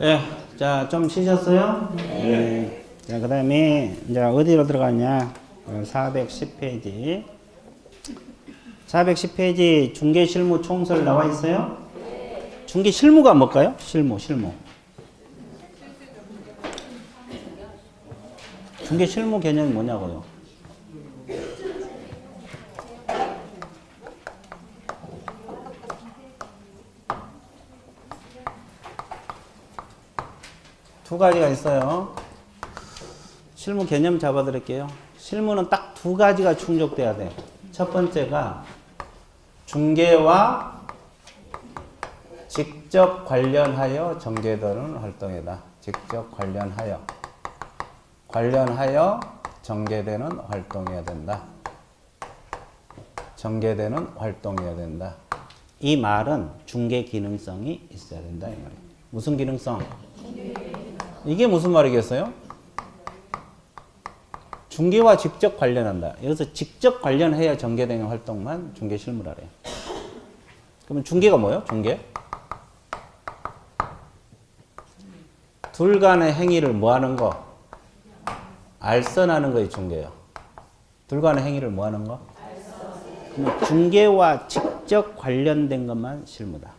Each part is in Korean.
예, 자, 좀 쉬셨어요? 네. 자, 그 다음에, 이제 어디로 들어갔냐? 410페이지. 410페이지 중개 실무 총설 나와 있어요? 중개 실무가 뭘까요? 실무. 중개 실무 개념이 뭐냐고요? 두 가지가 있어요. 실무 개념 잡아드릴게요. 실무는 딱 두 가지가 충족돼야 돼. 첫 번째가 중개와 직접 관련하여 전개되는 활동이다. 직접 관련하여 전개되는 활동이어야 된다. 전개되는 활동이어야 된다. 이 말은 중개 기능성이 있어야 된다. 이 말이에요. 무슨 기능성? 이게 무슨 말이겠어요? 중개와 직접 관련한다. 여기서 직접 관련해야 전개되는 활동만 중개 실무라래요. 그러면 중개가 뭐예요? 중개? 둘 간의 행위를 뭐 하는 거? 알선하는 거이 중개예요. 둘 간의 행위를 뭐 하는 거? 그러면 중개와 직접 관련된 것만 실무다.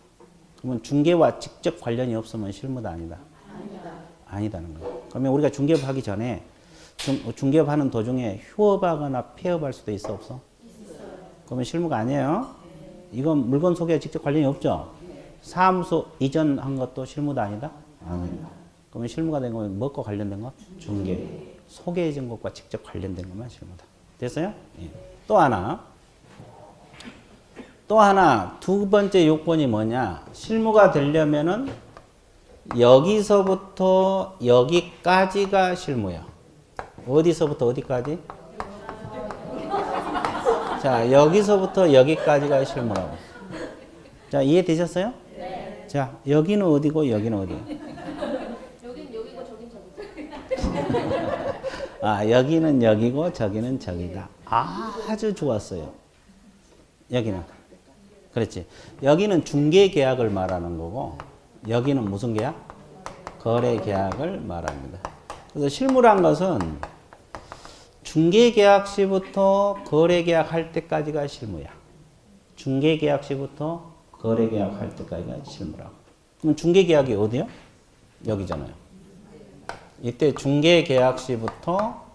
그러면 중개와 직접 관련이 없으면 실무다, 아니다? 아니다는 거예요. 그러면 우리가 중개업 하기 전에 중개업 하는 도중에 휴업하거나 폐업할 수도 있어, 없어? 그러면 실무가 아니에요. 이건 물건 소개와 직접 관련이 없죠? 사무소 이전한 것도 실무다, 아니다? 아니다. 그러면 실무가 된 건 뭐과 관련된 거? 중개. 소개해준 것과 직접 관련된 것만 실무다. 됐어요? 예. 또 하나, 두 번째 요건이 뭐냐? 실무가 되려면은 여기서부터 여기까지가 실무야. 어디서부터 어디까지? 자, 여기서부터 여기까지가 실무라고. 자, 이해되셨어요? 네. 자, 여기는 어디고 여기는 어디야? 여긴 여기고 저긴 저기고. 아, 여기는 여기고 저기는 저기다. 아주 좋았어요. 여기는. 그렇지. 여기는 중개 계약을 말하는 거고 여기는 무슨 계약? 거래 계약을 말합니다. 그래서 실무란 것은 중개 계약 시부터 거래 계약 할 때까지가 실무야. 중개 계약 시부터 거래 계약 할 때까지가 실무라고. 그럼 중개 계약이 어디요? 여기잖아요. 이때 중개 계약 시부터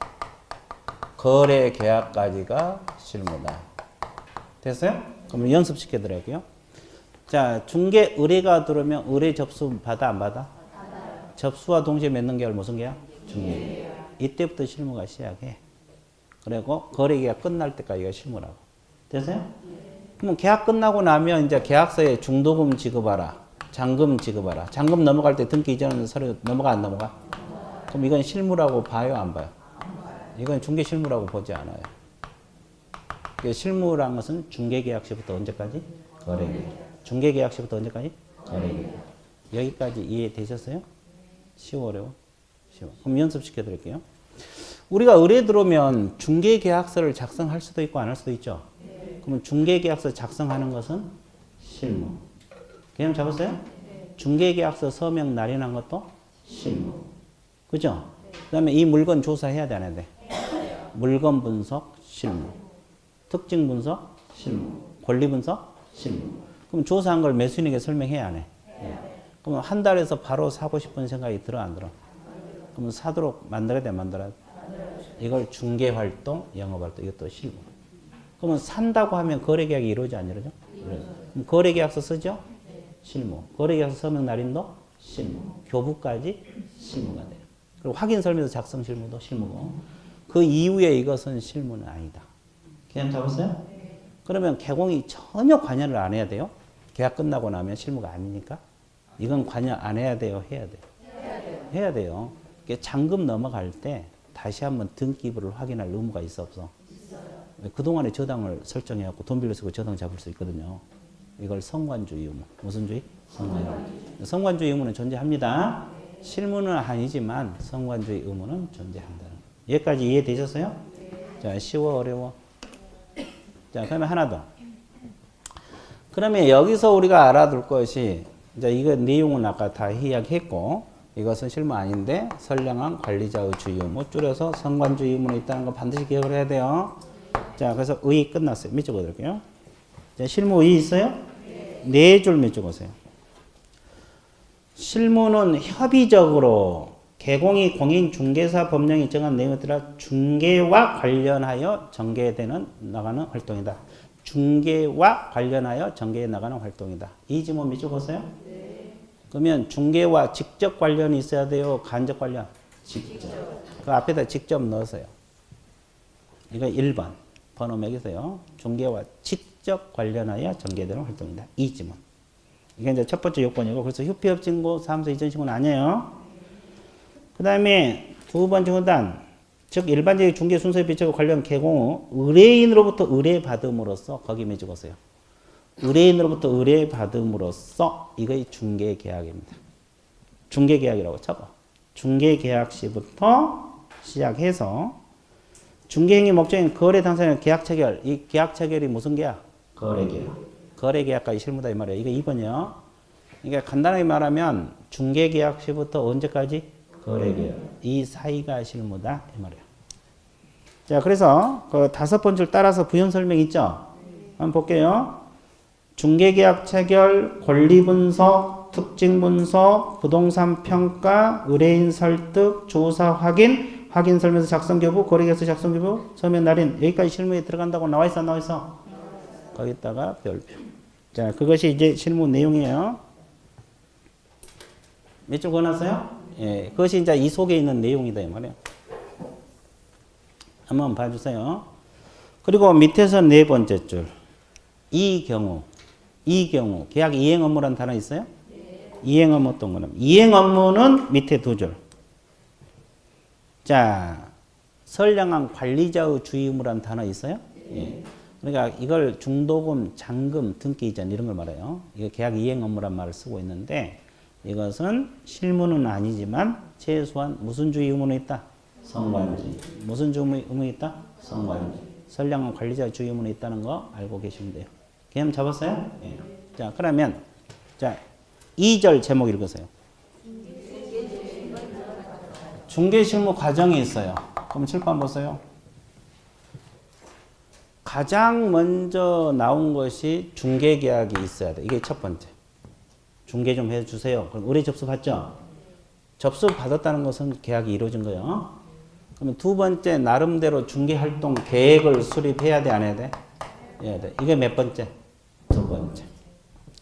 거래 계약까지가 실무다. 됐어요? 그럼 연습시켜 드릴게요. 자, 중개 의뢰가 들어오면 의뢰 접수 받아, 안 받아? 받아요. 접수와 동시에 맺는 계약 무슨 계약? 중개. 이때부터 실무가 시작해. 그리고 거래 계약 끝날 때까지가 실무라고. 됐어요? 그럼 계약 끝나고 나면 이제 계약서에 중도금 지급하라. 잔금 지급하라. 잔금 넘어갈 때 등기 이전하는 서류 넘어가, 안 넘어가? 그럼 이건 실무라고 봐요, 안 봐요? 이건 중개 실무라고 보지 않아요. 실무란 것은 중개 계약 시부터 언제까지? 거래 계약. 중개 계약 시부터 언제까지? 거래 계약. 여기까지 이해되셨어요? 쉬워, 어려워? 쉬워. 그럼 연습시켜 드릴게요. 우리가 의뢰 들어오면 중개 계약서를 작성할 수도 있고 안 할 수도 있죠. 그러면 중개 계약서 작성하는 것은 실무. 개념 잡았어요? 중개 계약서 서명 날인한 것도 실무. 그죠? 그 다음에 이 물건 조사해야 돼, 안 해야 돼? 물건 분석, 실무. 특징 분석, 실무. 권리 분석, 실무. 그럼 조사한 걸 매수인에게 설명해야 안 해? 그럼 한 달에서 바로 사고 싶은 생각이 들어, 안 들어? 그럼 사도록 만들어야 돼, 말아야 돼? 이걸 중개활동, 영업활동, 이것도 실무. 그러면 산다고 하면 거래계약이 이루어지 안 이루어져? 그럼 거래계약서 쓰죠? 실무. 거래계약서 서명 날인도 실무. 교부까지 실무가 돼요. 그리고 확인설명서 작성 실무도 실무고. 그 이후에 이것은 실무는 아니다. 개념 잡았어요? 그러면 개공이 전혀 관여를 안 해야 돼요? 계약 끝나고 나면 실무가 아니니까? 이건 관여 안 해야 돼요? 해야 돼요? 해야 돼요. 잔금 넘어갈 때 다시 한번 등기부를 확인할 의무가 있어, 없어? 있어요. 그동안에 저당을 설정해갖고 돈 빌려 쓰고 저당 잡을 수 있거든요. 이걸 성관주의 의무. 무슨 주의? 성관주의. 성관주의 의무는 존재합니다. 실무는 아니지만 성관주의 의무는 존재한다는 거예요. 여기까지 이해되셨어요? 자, 쉬워, 어려워? 자, 그러면 하나 더. 그러면 여기서 우리가 알아둘 것이, 이제 이거 내용은 아까 다 이야기했고, 이것은 실무 아닌데 선량한 관리자의 주의 의무 줄여서 성관주의 의무는 있다는 거 반드시 기억을 해야 돼요. 자, 그래서 의 끝났어요. 밑줄 그어드릴게요. 자, 실무 의 있어요? 네 줄 밑줄 그으세요. 실무는 협의적으로 개공이 공인중개사 법령이 정한 내용에 따라 중개와 관련하여 전개되는 나가는 활동이다. 중개와 관련하여 전개해 나가는 활동이다. 이 지문 밑줄 보세요. 그러면 중개와 직접 관련이 있어야 돼요? 간접 관련? 직접. 그 앞에다 직접 넣으세요. 이거 1번. 번호 매기세요. 중개와 직접 관련하여 전개되는 활동이다. 이 지문. 이게 이제 첫 번째 요건이고, 그래서 휴폐업징고, 사무소 이전 신고는 아니에요. 그 다음에 두 번째 후단, 즉 일반적인 중개 순서에 비춰 관련 개공 후 의뢰인으로부터 의뢰받음으로써 거기 매주고세요. 의뢰인으로부터 의뢰받음으로써 이거의 중개계약입니다. 중개계약이라고 적어. 중개계약 시부터 시작해서 중개행위 목적인 거래 당사자의 계약 체결. 이 계약 체결이 무슨 계약? 거래계약. 거래계약까지 실무다 이 말이에요. 이거 2번이요. 그러니까 간단하게 말하면 중개계약 시부터 언제까지? 거래계약. 이 사이가 실무다 이 말이에요. 자, 그래서 그 다섯 번째를 따라서 부연 설명 있죠? 한번 볼게요. 중개계약 체결, 권리 분석, 특징 분석, 부동산 평가, 의뢰인 설득, 조사 확인, 확인 설명서 작성 교부, 거래계약서 작성 교부, 서면 날인 여기까지 실무에 들어간다고 나와 있어 안 나와 있어? 거기다가 별표. 자, 그것이 이제 실무 내용이에요. 몇 줄 권았어요? 예, 그것이 이제 이 속에 있는 내용이다 이 말이에요. 한번 봐주세요. 그리고 밑에서 네 번째 줄. 이 경우 계약 이행 업무라는 단어 있어요? 네. 이행 업무 어떤 거는? 이행 업무는 밑에 두 줄. 자, 선량한 관리자의 주의 의무라는 단어 있어요? 네. 예. 그러니까 이걸 중도금, 잔금, 등기 이전 이런 걸 말해요. 이거 계약 이행 업무란 말을 쓰고 있는데 이것은 실무는 아니지만 최소한 무슨 주의 의무는 있다? 성관주의. 무슨 주의 의무는 있다? 성관주의. 선량한 관리자 주의 의무는 있다는 거 알고 계시면 돼요. 개념 잡았어요? 예. 자, 그러면 자 2절 제목 읽으세요. 중개실무 과정이 있어요. 그럼 칠판 보세요. 가장 먼저 나온 것이 중개계약이 있어야 돼. 이게 첫 번째. 중개 좀 해주세요. 그럼 의뢰 접수 받죠? 접수 받았다는 것은 계약이 이루어진 거예요. 그러면 두 번째 나름대로 중개활동 계획을 수립해야 돼, 안 해야 돼? 해야 돼. 이게 몇 번째? 두 번째.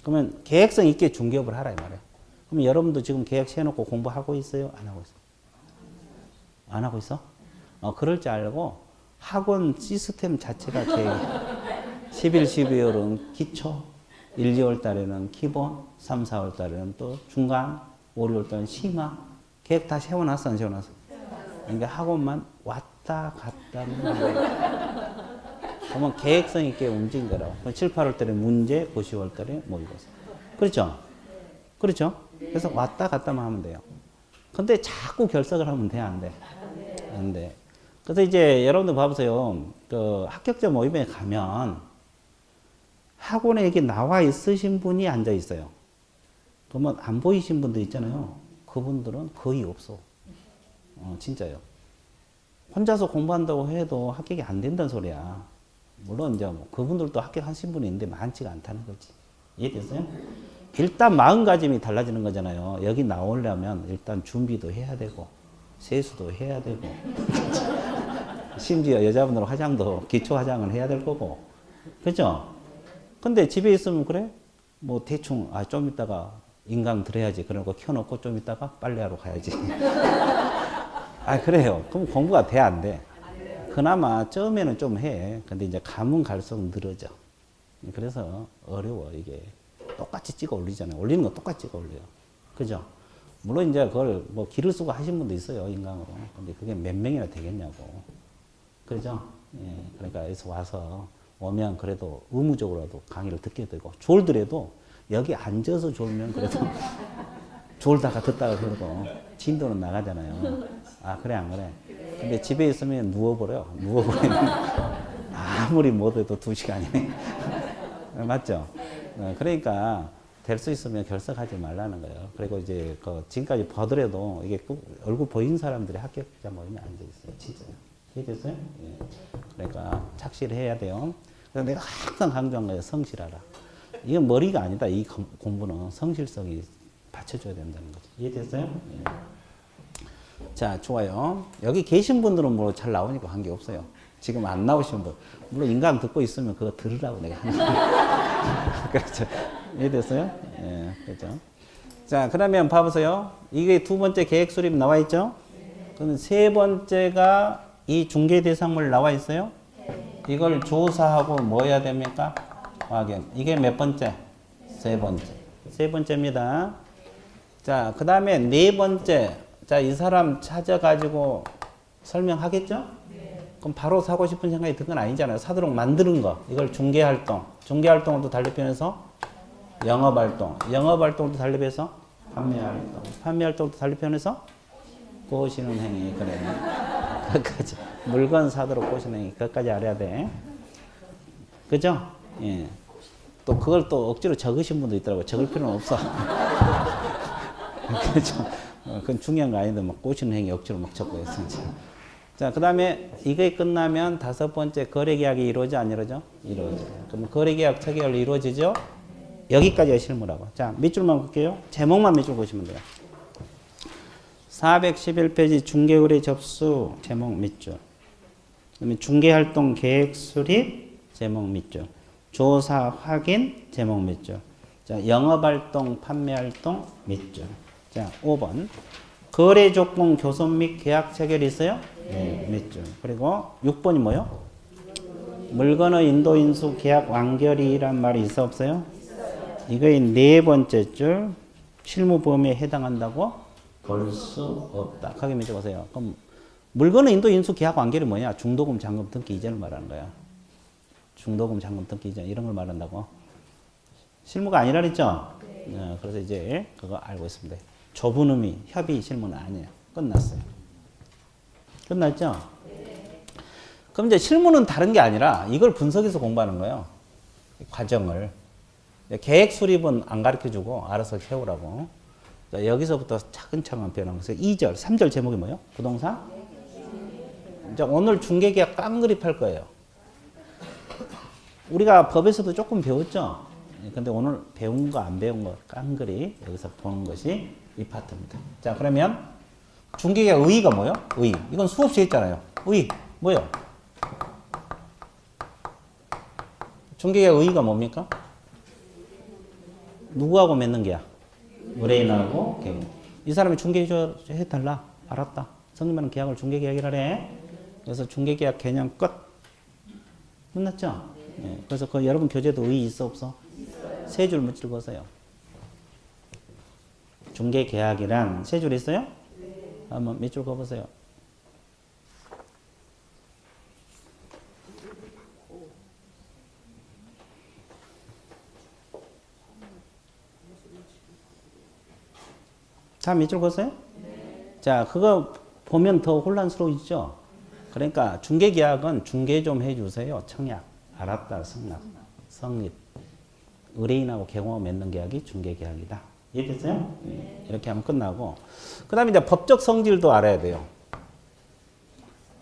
그러면 계획성 있게 중개업을 하라 이 말이야. 그럼 여러분도 지금 계획 세워놓고 공부하고 있어요? 안 하고 있어? 안 하고 있어? 그럴 줄 알고 학원 시스템 자체가 계획. 11, 12월은 기초, 1, 2월 달에는 기본, 3, 4월 달에는 또 중간, 5, 6월 달에는 심화. 계획 다 세워놨어, 안 세워놨어? 그러니까 학원만 왔다 갔다 하는 거야. 그러면 계획성 있게 움직인 거라고. 7, 8월 달에 문제, 9, 10월 달에 모의고사. 그렇죠? 그렇죠? 그래서 왔다 갔다만 하면 돼요. 근데 자꾸 결석을 하면 돼, 안 돼? 안 돼. 그래서 이제 여러분들 봐보세요. 그 합격자 모임에 가면 학원에 이게 나와 있으신 분이 앉아 있어요. 그러면 안 보이신 분들 있잖아요. 그분들은 거의 없어. 진짜요. 혼자서 공부한다고 해도 합격이 안 된다는 소리야. 물론 이제 뭐 그분들도 합격하신 분이 있는데 많지가 않다는 거지. 이해됐어요? 일단 마음가짐이 달라지는 거잖아요. 여기 나오려면 일단 준비도 해야 되고 세수도 해야 되고 심지어 여자분들 화장도 기초 화장을 해야 될 거고. 그죠? 근데 집에 있으면 그래? 뭐 대충 좀 이따가 인강 들어야지. 그러고 켜놓고 좀 이따가 빨래하러 가야지. 그래요. 그럼 공부가 돼, 안 돼? 그나마 처음에는 좀 해. 근데 이제 가면 갈수록 늘어져. 그래서 어려워, 이게. 똑같이 찍어 올리잖아요. 올리는 거 똑같이 찍어 올려요. 그죠? 물론 이제 그걸 뭐 기를 쓰고 하신 분도 있어요, 인강으로. 근데 그게 몇 명이나 되겠냐고. 그죠? 예. 그러니까 여기서 와서 오면 그래도 의무적으로라도 강의를 듣게 되고, 졸더라도 여기 앉아서 졸면 그래도 졸다가 듣다가 그래도 진도는 나가잖아요. 그래, 안 그래? 근데 집에 있으면 누워버려. 누워버리면 아무리 못해도 2시간이네. 맞죠? 그러니까 될 수 있으면 결석하지 말라는 거예요. 그리고 이제 그 지금까지 보더라도 이게 꼭 얼굴 보인 사람들이 합격자 모임에 앉아 있어요. 진짜요. 이해됐어요? 예. 그러니까 착실해야 돼요. 그래서 내가 항상 강조한 거예요. 성실하라. 이건 머리가 아니다. 이 공부는 성실성이 받쳐줘야 된다는 거죠. 이해됐어요? 예. 자, 좋아요. 여기 계신 분들은 뭐 잘 나오니까 관계 없어요. 지금 안 나오신 분. 물론 인강 듣고 있으면 그거 들으라고 내가 하는 거예요. 그렇죠. 이해됐어요? 예, 그렇죠. 자, 그러면 봐보세요. 이게 두 번째 계획 수립 나와 있죠? 그럼 세 번째가 이 중개 대상물 나와 있어요? 이걸 조사하고 뭐 해야 됩니까? 확인. 이게 몇 번째? 세 번째. 세 번째입니다. 자, 그 다음에 네 번째. 자, 이 사람 찾아가지고 설명하겠죠? 그럼 바로 사고 싶은 생각이 든 건 아니잖아요. 사도록 만드는 거. 이걸 중개활동. 중개활동을 또 달리편해서 영업활동. 영업활동도 달리편해서 판매활동. 판매활동도 달리편해서 꼬시는 행위. 그래. 그것까지. 물건 사도록 꼬시는 행위. 그것까지 알아야 돼. 그죠? 예. 또 그걸 또 억지로 적으신 분도 있더라고요. 적을 필요는 없어. 그죠? 그건 중요한 거 아닌데 막 꼬시는 행위 억지로 막 적고 있어요. 자, 그 다음에 이게 끝나면 다섯 번째 거래계약이 이루어져 안 이루어져? 이루어져. 그럼 거래계약 체결 이루어지죠? 여기까지가 실무라고. 자, 밑줄만 볼게요. 제목만 밑줄 보시면 돼요. 411페이지 중개거래 접수 제목 밑줄. 그다음에 중개활동 계획 수립 제목 밑줄. 조사 확인 제목 밑줄. 자, 영업활동 판매활동 밑줄. 자, 5번. 거래 조건 교섭 및 계약 체결이 있어요? 네, 밑줄. 그리고 6번이 뭐요? 물건의 인도 인수 계약 완결이란 말이 있어 없어요? 이거의 네 번째 줄. 실무 범위에 해당한다고 볼 수 없다. 거기 밑줄 보세요. 그럼 물건의 인도 인수 계약 완결이 뭐냐? 중도금 잔금 등기 이전을 말하는 거야. 중도금 잔금 등기 이전 이런 걸 말한다고. 실무가 아니라 그랬죠? 네, 그래서 이제 그거 알고 있습니다. 좁은 의미, 협의 실무는 아니에요. 끝났어요. 끝났죠? 그럼 이제 실무는 다른 게 아니라 이걸 분석해서 공부하는 거예요. 과정을. 계획 수립은 안 가르쳐 주고 알아서 세우라고. 자, 여기서부터 차근차근 변하면서 2절, 3절 제목이 뭐예요? 부동산? 자, 오늘 중개계약 깡그립 할 거예요. 우리가 법에서도 조금 배웠죠? 근데 오늘 배운 거 안 배운 거 깡그리 여기서 보는 것이 이 파트입니다. 자, 그러면 중개계약 의의가 뭐예요? 의의. 이건 수없이 했잖아요. 의의 뭐예요? 중개계약 의의가 뭡니까? 누구하고 맺는 게야? 의뢰인하고 계약. 이 사람이 중개해달라. 알았다. 성립하는 계약을 중개계약이라래. 그래서 중개계약 개념 끝. 끝났죠? 예. 그래서 그 여러분 교재도 의의 있어 없어? 세 줄 밑줄 보세요. 중개계약이란 세 줄 있어요? 한번 밑줄 그어보세요. 다 밑줄 그었어요? 자, 그거 보면 더 혼란스러워지죠? 그러니까 중개계약은 중개 좀 해주세요. 청약. 알았다. 성립. 의뢰인하고 개공하고 맺는 계약이 중개계약이다. 이해됐어요? 네. 이렇게 하면 끝나고. 그 다음에 이제 법적 성질도 알아야 돼요.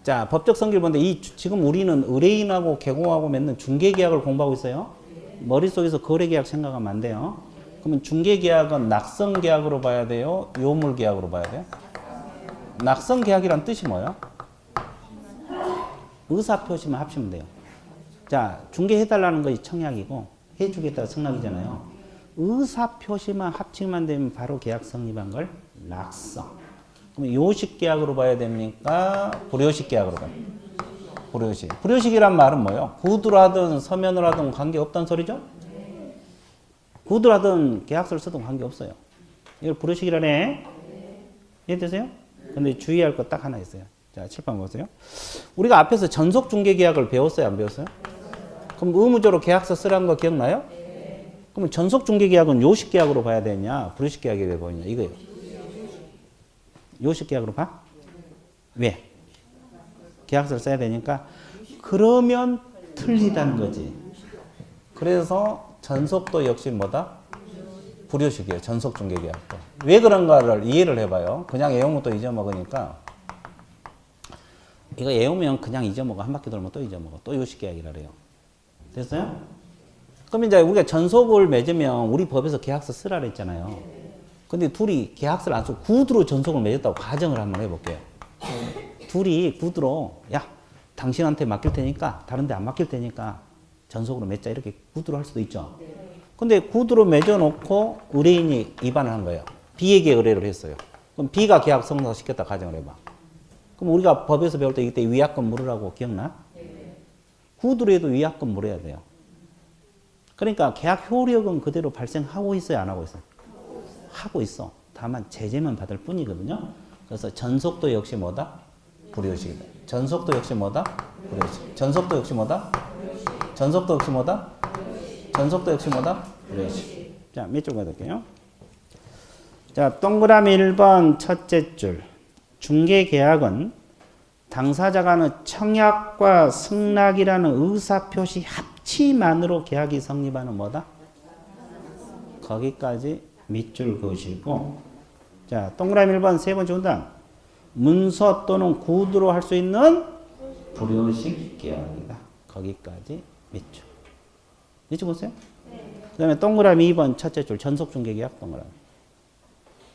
자, 법적 성질 보는데 지금 우리는 의뢰인하고 개공하고 맺는 중개계약을 공부하고 있어요. 머릿속에서 거래계약 생각하면 안 돼요. 그러면 중개계약은 낙성계약으로 봐야 돼요? 요물계약으로 봐야 돼요? 낙성계약이란 뜻이 뭐예요? 의사표시만 합치면 돼요. 자, 중개해달라는 것이 청약이고 해주겠다 승낙이잖아요. 의사표시만 합치면 되면 바로 계약 성립한 걸 낙성. 그럼 요식 계약으로 봐야 됩니까? 불요식 계약으로 봐요. 불요식. 불요식이란 말은 뭐예요? 구두로 하든 서면으로 하든 관계없다는 소리죠? 구두로 하든 계약서를 쓰든 관계없어요. 이걸 불요식이라네. 이해되세요? 근데 주의할 거 딱 하나 있어요. 자, 칠판 보세요. 우리가 앞에서 전속 중개 계약을 배웠어요? 안 배웠어요? 그럼 의무적으로 계약서 쓰라는 거 기억나요? 그러면 전속 중개 계약은 요식 계약으로 봐야 되냐? 불요식 계약이 왜 보이냐? 이거예요. 요식 계약으로 봐? 왜? 계약서를 써야 되니까. 그러면 틀리다는 거지. 그래서 전속도 역시 뭐다? 불효식이에요. 전속 중개계약도. 왜 그런가를 이해를 해봐요. 그냥 외우면 또 잊어먹으니까. 이거 외우면 그냥 잊어먹어. 한 바퀴 돌면 또 잊어먹어. 또 요식계약이라 그래요. 됐어요? 그럼 이제 우리가 전속을 맺으면 우리 법에서 계약서 쓰라 그랬잖아요. 근데 둘이 계약서를 안 쓰고 구두로 전속을 맺었다고 가정을 한번 해볼게요. 둘이 구두로 야 당신한테 맡길 테니까 다른 데 안 맡길 테니까 전속으로 맺자 이렇게 구두로 할 수도 있죠. 근데 구두로 맺어놓고 의뢰인이 위반을 한 거예요. B에게 의뢰를 했어요. 그럼 B가 계약 성사시켰다 가정을 해봐. 그럼 우리가 법에서 배울 때 이때 위약금 물으라고 기억나? 구두로 해도 위약금 물어야 돼요. 그러니까 계약 효력은 그대로 발생하고 있어요, 안 하고 있어요? 하고 있어. 다만 제재만 받을 뿐이거든요. 그래서 전속도 역시 뭐다? 불효식이다. 전속도 역시 뭐다? 불효식. 전속도 역시 뭐다? 전속도 역시 뭐다? 전속도 역시 뭐다? 불효식. 자, 몇 줄 가볼게요. 자, 동그라미 1번 첫째 줄. 중개계약은 당사자가 하는 청약과 승낙이라는 의사표시 합치만으로 계약이 성립하는 뭐다? 거기까지 밑줄 그으시고, 자, 동그라미 1번 세 번째 문단. 문서 또는 구두로 할 수 있는 불효식 계약이다. 거기까지 밑줄. 밑줄 보세요. 그 다음에 동그라미 2번 첫째 줄 전속중개계약 동그라미.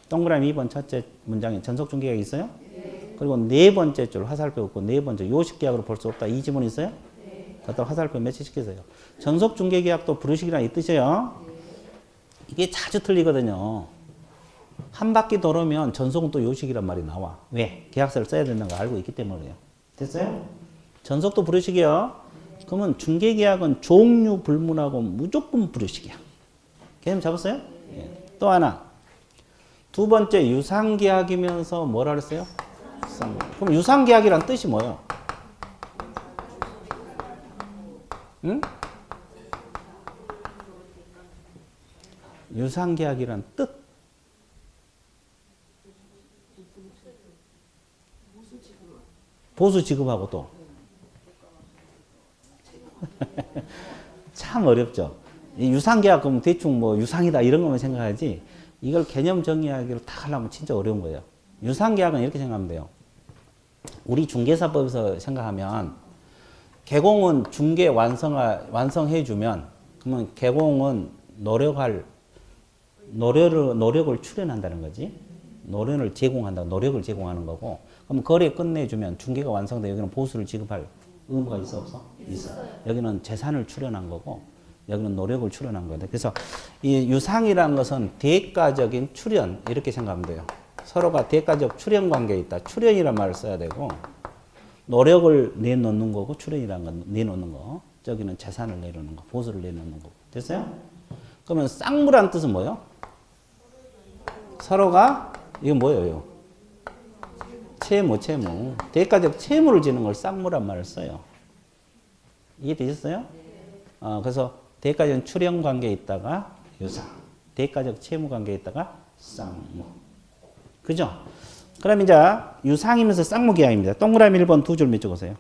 동그라미 2번 첫째 문장에 전속중개계약이 있어요? 그리고 네 번째 줄 화살표 없고 네 번째 요식계약으로 볼 수 없다. 이 지문 있어요? 갖다 화살표 매치시키세요. 전속중개계약도 불효식이라는 이 뜻이에요. 이게 자주 틀리거든요. 한 바퀴 돌으면 전속은 또 요식이란 말이 나와. 왜? 계약서를 써야 된다는 거 알고 있기 때문이에요. 됐어요? 전속도 불효식이요. 그러면 중개계약은 종류 불문하고 무조건 불효식이야. 개념 잡았어요? 예. 또 하나. 두 번째 유상계약이면서 뭐라 그랬어요? 그럼 유상계약이란 뜻이 뭐예요? 응? 유상계약이란 뜻? 보수 지급하고 또. 참 어렵죠. 유상계약 그러면 대충 뭐 유상이다 이런 것만 생각하지 이걸 개념 정의하기로 다 하려면 진짜 어려운 거예요. 유상계약은 이렇게 생각하면 돼요. 우리 중개사법에서 생각하면 개공은 중개 완성해주면 그러면 개공은 노력을 출연한다는 거지. 노력을 제공하는 거고 그럼 거래 끝내주면 중개가 완성돼 여기는 보수를 지급할 의무가 있어 없어? 있어. 여기는 재산을 출연한 거고 여기는 노력을 출연한 거다. 그래서 이 유상이라는 것은 대가적인 출연 이렇게 생각하면 돼요. 서로가 대가적 출연 관계에 있다. 출연이란 말을 써야 되고 노력을 내놓는 거고 출연이라는 건 내놓는 거. 저기는 재산을 내놓는 거, 보수를 내놓는 거고. 됐어요? 그러면 쌍무란 뜻은 뭐예요? 서로가 이건 뭐예요? 채무. 대가적 채무를 지는 걸 쌍무란 말을 써요. 이해되셨어요? 그래서 대가적 출연 관계에 있다가 유상, 대가적 채무 관계에 있다가 쌍무. 그죠? 그럼 이제 유상이면서 쌍무 계약입니다. 동그라미 1번 두 줄 밑줄보세요.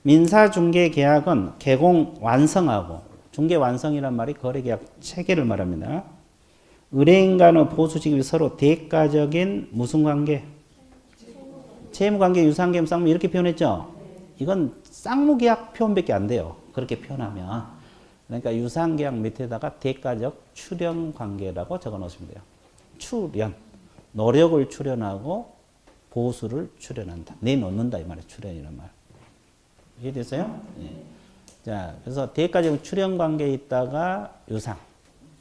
민사중개계약은 개공 완성하고 중개 완성이란 말이 거래계약 체계를 말합니다. 의뢰인 간의 보수지급이 서로 대가적인 무슨 관계? 채무관계, 유상계약, 쌍무 이렇게 표현했죠? 이건 쌍무계약 표현밖에 안 돼요. 그렇게 표현하면. 그러니까 유상계약 밑에다가 대가적 출연관계라고 적어놓으시면 돼요. 출연. 노력을 출연하고 보수를 출연한다. 내놓는다 이 말이에요. 출연이란 말. 이해됐어요? 예. 자, 그래서 대가적 출연관계에 있다가 유상.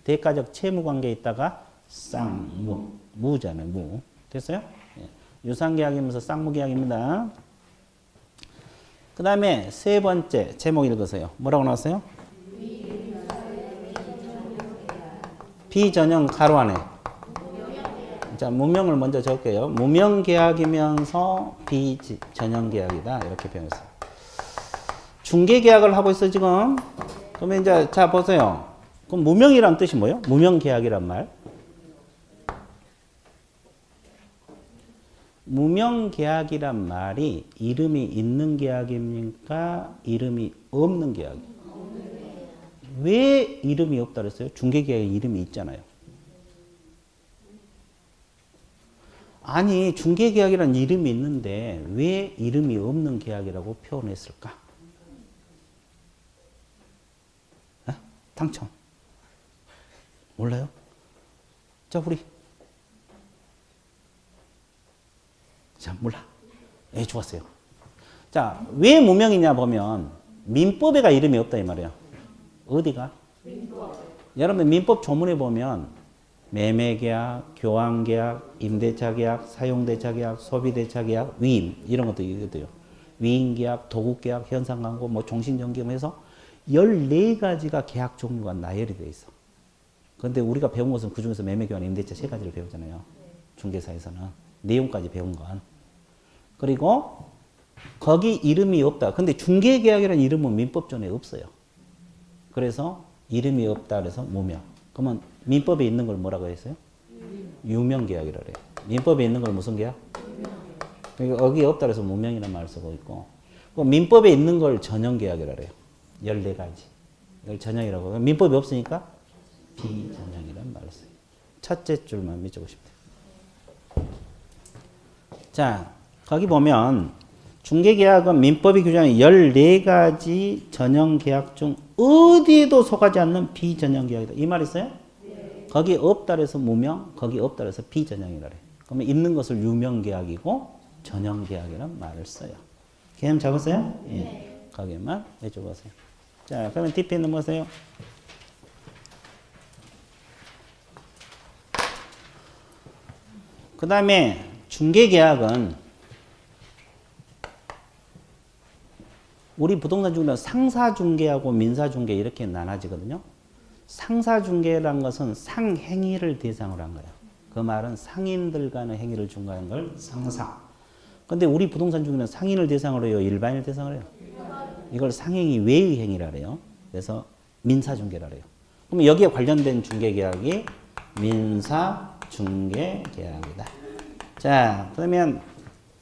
대가적 채무관계에 있다가 쌍무. 무잖아요. 무. 됐어요? 예. 유상계약이면서 쌍무계약입니다. 그 다음에 세 번째 제목 읽으세요. 뭐라고 나왔어요? 비전형 가로 안에. 자, 무명을 먼저 적을게요. 무명계약이면서 비전형계약이다. 이렇게 표현했어요. 중개계약을 하고 있어 지금. 그러면 이제 자 보세요. 그럼 무명이란 뜻이 뭐예요? 무명계약이란 말. 무명계약이란 말이 이름이 있는 계약입니까? 이름이 없는 계약입니까? 왜 이름이 없다 그랬어요? 중개계약에 이름이 있잖아요. 아니 중개계약이라는 이름이 있는데 왜 이름이 없는 계약이라고 표현했을까? 에? 당첨 몰라요? 자 우리 자 몰라. 예 좋았어요. 자 왜 무명이냐 보면 민법에가 이름이 없다 이 말이에요. 어디가? 여러분 민법 조문에 보면 매매계약, 교환계약, 임대차계약, 사용대차계약, 소비대차계약, 위임 이런 것도 있거든요. 위임계약, 도급계약, 현상광고, 뭐 종신전기금 해서 14가지가 계약 종류가 나열이 되어 있어. 그런데 우리가 배운 것은 그중에서 매매교환, 임대차 세 가지를 배우잖아요. 중개사에서는. 내용까지 배운 건. 그리고 거기 이름이 없다. 근데 중개계약이라는 이름은 민법전에 없어요. 그래서 이름이 없다 그래서 무명. 그러면 민법에 있는 걸 뭐라고 했어요? 유명계약이라 그래요. 민법에 있는 걸 무슨 계약? 그러니까 여기 없다 그래서 무명이라는 말을 쓰고 있고 민법에 있는 걸 전형계약이라 그래요. 14가지. 이걸 전형이라고 해요. 민법이 없으니까 비전형이라는 말을 써요. 첫째 줄만 밑적으시면 돼요. 자, 거기 보면 중개계약은 민법이 규정한 14가지 전형계약 중 어디에도 속하지 않는 비전형계약이다. 이 말 있어요? 네. 거기 없다 그래서 무명, 거기 없다 그래서 비전형이라 그래. 그러면 있는 것을 유명계약이고 전형계약이라는 말을 써요. 개념 잡았어요? 예. 네. 거기만 해줘보세요. 자, 그러면 뒷에 넘어가세요. 그 다음에 중개계약은 우리 부동산 중개는 상사중개하고 민사중개 이렇게 나눠지거든요. 상사중개라는 것은 상행위를 대상으로 한 거예요. 그 말은 상인들 간의 행위를 중개하는 걸 상사. 근데 우리 부동산 중개는 상인을 대상으로 해요? 일반인을 대상으로 해요? 이걸 상행위 외의 행위라 그래요. 그래서 민사중개라 그래요. 그럼 여기에 관련된 중개계약이 민사중개계약이다. 자, 그러면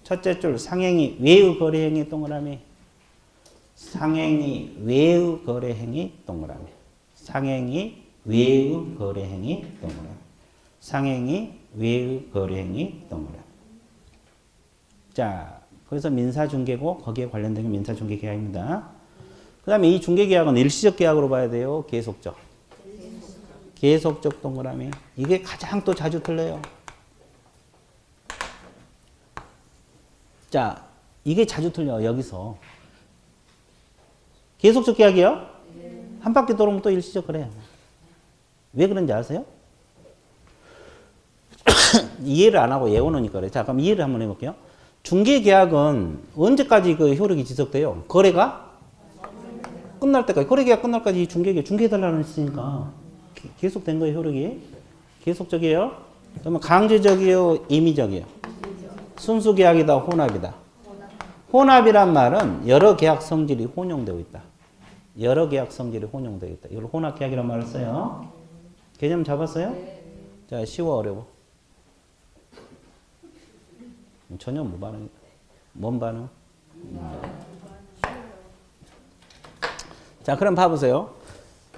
첫째 줄 상행위 외의 거래행위 동그라미. 상행위 외의 거래행위 동그라미. 상행위 외의 거래행위 동그라미. 상행위 외의 거래행위 동그라미. 자, 그래서 민사중개고 거기에 관련된 게 민사중개 계약입니다. 그 다음에 이 중개계약은 일시적 계약으로 봐야 돼요? 계속적? 계속적 동그라미. 이게 가장 또 자주 틀려요. 자, 이게 자주 틀려 여기서. 계속적 계약이요? 한 바퀴 돌으면 또 일시적 그래요. 왜 그런지 아세요? 이해를 안 하고 예원하니까 그래. 자, 그럼 이해를 한번 해볼게요. 중개계약은 언제까지 그 효력이 지속돼요? 거래가 끝날 때까지. 거래계약 끝날 때까지 중개계약 중개해달라고 했으니까 계속된 거예요, 효력이. 계속적이에요. 그러면 강제적이에요, 임의적이에요? 순수계약이다, 혼합이다. 혼합이란 말은 여러 계약 성질이 혼용되어 있다. 여러 계약 성질이 혼용되어 있다. 이걸 혼합계약이라는 말을 써요. 개념 잡았어요? 자, 쉬워, 어려워? 전혀 무반응이다. 뭔 반응? 자, 그럼 봐보세요.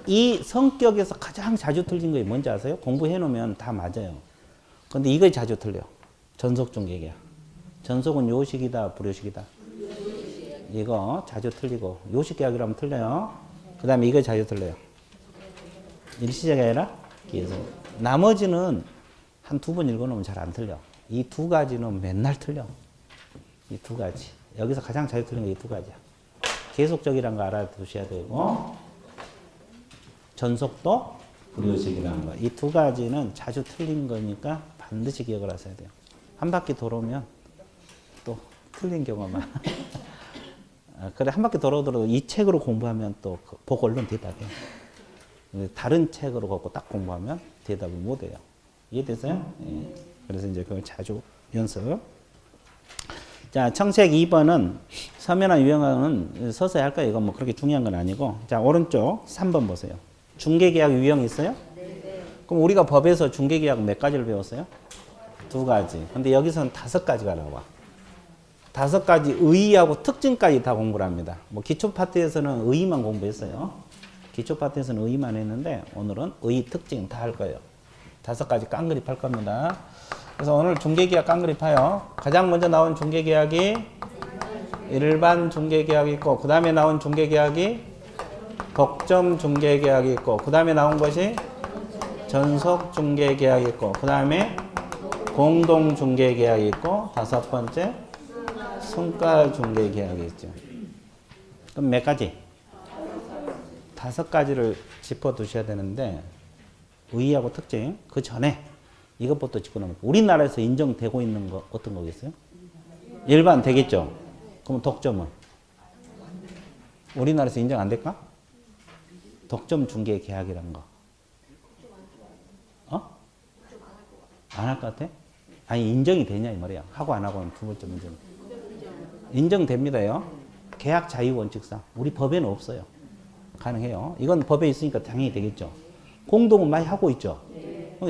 이 성격에서 가장 자주 틀린 게 뭔지 아세요? 공부해 놓으면 다 맞아요. 근데 이거 자주 틀려. 전속중개계약. 전속은 요식이다, 불요식이다? 이거 자주 틀리고, 요식계약이라면 틀려요. 그 다음에 이거 자주 틀려요. 일시적이 아니라 계속. 나머지는 한 2번 읽어놓으면 잘 안 틀려. 이 2가지는 맨날 틀려. 이 2가지. 여기서 가장 자주 틀린 게 이 2가지야. 계속적이라는 거 알아두셔야 되고, 전속도 불요식이라는 거. 이 2가지는 자주 틀린 거니까 반드시 기억을 하셔야 돼요. 한 바퀴 돌아오면 또 틀린 경우가 많아. 그래, 한 바퀴 돌아오더라도 이 책으로 공부하면 또 보고 얼른 대답해. 다른 책으로 갖고 딱 공부하면 대답을 못 해요. 이해됐어요? 예. 그래서 이제 그걸 자주 연습. 자, 청책 2번은 서면화 유형은 서서히 할까요? 이건 뭐 그렇게 중요한 건 아니고. 자, 오른쪽 3번 보세요. 중개계약 유형 있어요? 네. 그럼 우리가 법에서 중개계약 몇 가지를 배웠어요? 2가지. 근데 여기서는 5가지가 나와. 5가지 의의하고 특징까지 다 공부를 합니다. 뭐 기초 파트에서는 의의만 공부했어요. 기초 파트에서는 의의만 했는데 오늘은 의의 특징 다 할 거예요. 5가지 깡그립 할 겁니다. 그래서 오늘 중개계약 깡그리 파요. 가장 먼저 나온 중개계약이 일반 중개계약이 있고, 그 다음에 나온 중개계약이 독점 중개계약이 있고, 그 다음에 나온 것이 전속 중개계약이 있고, 그 다음에 공동 중개계약이 있고, 다섯 번째 순가 중개계약이 있죠. 그럼 몇 가지? 다섯 가지를 짚어 두셔야 되는데, 의의하고 특징, 그 전에 이것부터 짚고 넘어가. 우리나라에서 인정되고 있는 거 어떤 거겠어요? 일반 되겠죠? 그럼 독점은? 우리나라에서 인정 안 될까? 독점 중개 계약이란 거. 안 할 것 같아? 아니, 인정이 되냐 이 말이야. 하고 안 하고는 두 번째 문제는. 인정됩니다요. 계약 자유 원칙상. 우리 법에는 없어요. 가능해요. 이건 법에 있으니까 당연히 되겠죠. 공동은 많이 하고 있죠.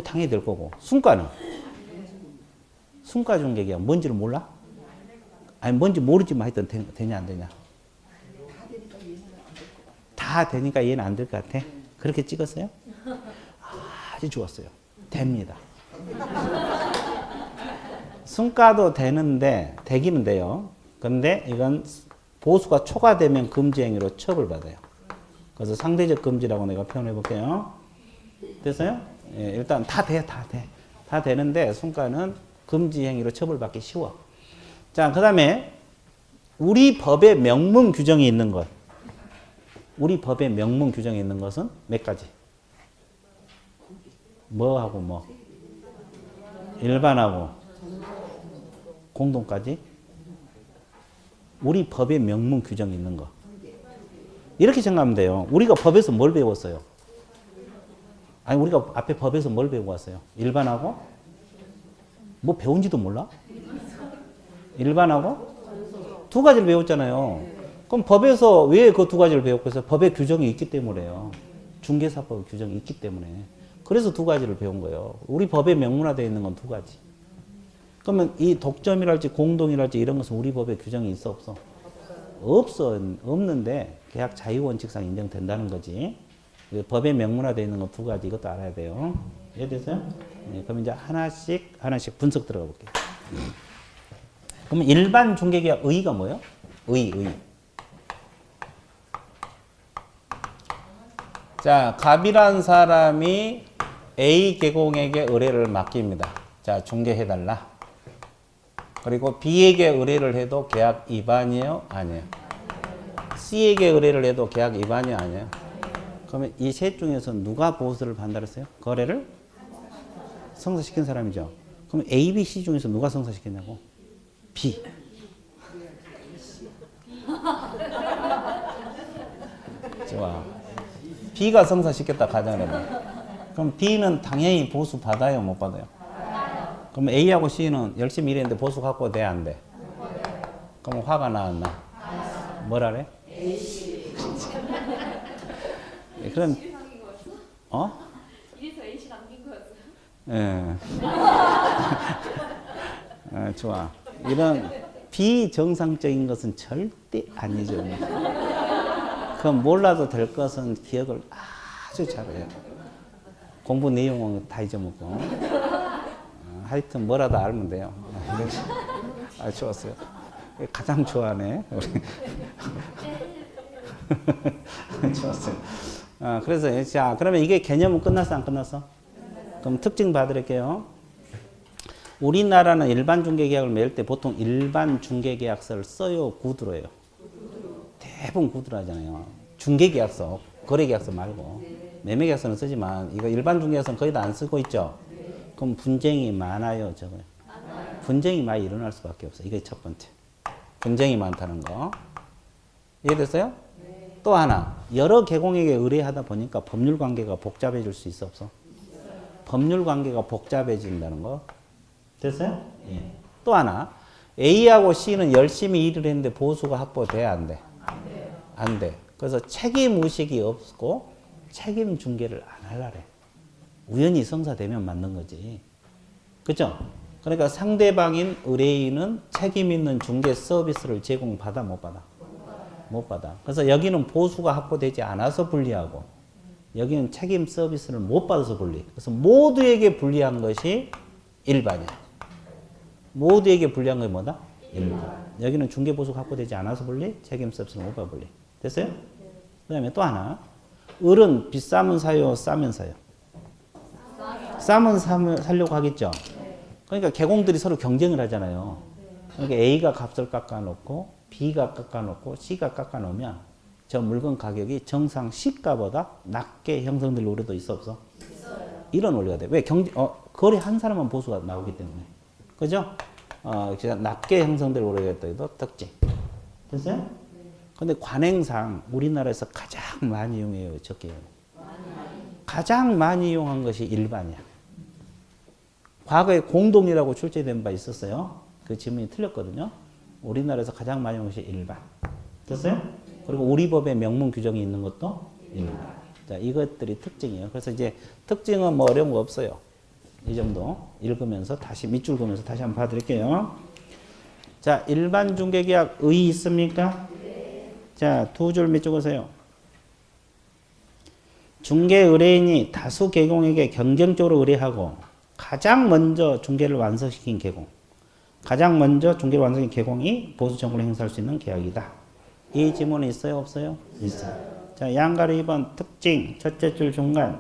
당연히 될 거고. 순가는? 순가 중개 계약 뭔지를 몰라? 아니, 뭔지 모르지만 하여튼 되냐 안 되냐? 다 되니까 얘는 안 될 것 같아. 그렇게 찍었어요? 아주 좋았어요. 됩니다. 순가도 되는데, 되기는 돼요. 근데 이건 보수가 초과되면 금지행위로 처벌받아요. 그래서 상대적 금지라고 내가 표현해 볼게요. 됐어요? 예, 일단 다 돼. 다 되는데 순가는 금지행위로 처벌받기 쉬워. 자, 그 다음에 우리 법에 명문 규정이 있는 것. 우리 법에 명문 규정이 있는 것은 몇 가지? 뭐하고 뭐? 일반하고 공동까지? 우리 법에 명문 규정이 있는 거. 이렇게 생각하면 돼요. 우리가 법에서 뭘 배웠어요? 아니, 우리가 앞에 법에서 뭘 배우고 왔어요? 일반하고? 뭐 배운지도 몰라? 일반하고? 두 가지를 배웠잖아요. 그럼 법에서 왜 그 두 가지를 배웠고 해서 법에 규정이 있기 때문에요. 중개사법 규정이 있기 때문에. 그래서 두 가지를 배운 거예요. 우리 법에 명문화되어 있는 건 두 가지. 그러면 이 독점이랄지 공동이랄지 이런 것은 우리 법에 규정이 있어 없어? 없어. 없는데 계약 자유원칙상 인정된다는 거지. 법에 명문화되어 있는 건 두 가지. 이것도 알아야 돼요. 이해되세요? 네, 그럼 이제 하나씩 분석 들어가 볼게요. 그러면 일반 중개계약 의의가 뭐예요? 의의. 자, 갑이란 사람이 A 계공에게 의뢰를 맡깁니다. 자, 중개해달라. 그리고 B에게 의뢰를 해도 계약 위반이에요? 아니에요? C에게 의뢰를 해도 계약 위반이에요? 아니에요? 그러면 이 셋 중에서 누가 보수를 반달했어요? 거래를 성사시킨 사람이죠. 그럼 A, B, C 중에서 누가 성사시켰냐고? B. 좋아. B가 성사시켰다 가정해봐. 그럼 B는 당연히 보수 받아요, 못 받아요? 그럼 A하고 C는 열심히 일했는데 보수 갖고 돼, 안 돼? 그럼 화가 나, 안 나? 뭐라래? 그럼, 이래서 A씨 남긴 거였어요? 예. 좋아. 이런 비정상적인 것은 절대 아니죠. 그럼 몰라도 될 것은 기억을 아주 잘해요. 공부 내용은 다 잊어먹고. 하여튼 뭐라도 알면 돼요. 좋았어요. 가장 좋아하네. 우리. 좋았어요. 그래서 자, 그러면 이게 개념은 끝났어, 안 끝났어? 그럼 특징 봐드릴게요. 우리나라는 일반 중개계약을 맺을 때 보통 일반 중개계약서를 써요, 구두로 해요? 대부분 구두로 하잖아요. 중개계약서, 거래계약서 말고. 매매계약서는 쓰지만 이거 일반 중개계약서는 거의 다 안 쓰고 있죠? 그럼 분쟁이 많아요, 적어요? 분쟁이 많이 일어날 수밖에 없어요. 이게 첫 번째. 분쟁이 많다는 거. 이해됐어요? 네. 또 하나. 여러 계공에게 의뢰하다 보니까 법률 관계가 복잡해질 수 있어, 없어? 법률 관계가 복잡해진다는 거. 됐어요? 예. 또 하나. A하고 C는 열심히 일을 했는데 보수가 확보돼야 안 돼? 안 돼. 그래서 책임 의식이 없고 책임 중개를 안 하려래. 우연히 성사되면 맞는 거지. 그죠? 그러니까 상대방인 의뢰인은 책임 있는 중개 서비스를 제공받아, 못 받아? 못 받아. 그래서 여기는 보수가 확보되지 않아서 불리하고 여기는 책임 서비스를 못 받아서 불리. 그래서 모두에게 불리한 것이 일반이야. 모두에게 불리한 게 뭐다? 일반. 여기는 중개보수가 확보되지 않아서 불리, 책임서 없으면 오바 불리. 됐어요? 그 다음에 또 하나. 을은 비싸면 사요, 싸면 사요? 싸면 사려고 하겠죠? 그러니까 개공들이 서로 경쟁을 하잖아요. 그러니까 A가 값을 깎아놓고 B가 깎아놓고 C가 깎아놓으면 저 물건 가격이 정상 시가보다 낮게 형성될 우려도 있어 없어? 이런 원리가 돼. 왜? 거래 한 사람만 보수가 나오기 때문에. 그죠? 낮게 형성될 우려가 있다. 특징. 됐어요? 근데 관행상 우리나라에서 가장 많이 이용해요. 적게 이용. 가장 많이 이용한 것이 일반이야. 과거에 공동이라고 출제된 바 있었어요. 그 질문이 틀렸거든요. 우리나라에서 가장 많이 이용한 것이 일반. 됐어요? 그리고 우리 법에 명문 규정이 있는 것도 일반. 자, 이것들이 특징이에요. 그래서 이제 특징은 뭐 어려운 거 없어요. 이 정도 읽으면서 다시 밑줄 그으면서 다시 한번 봐드릴게요. 자, 일반 중개계약 의 있습니까? 자, 두 줄 밑줄 그으세요. 중개 의뢰인이 다수 개공에게 경쟁적으로 의뢰하고 가장 먼저 중개를 완성시킨 개공. 가장 먼저 중개를 완성시킨 개공이 보수 청구를 행사할 수 있는 계약이다. 이 지문이 있어요? 없어요? 있어요. 자, 양가로 2번 특징 첫째 줄 중간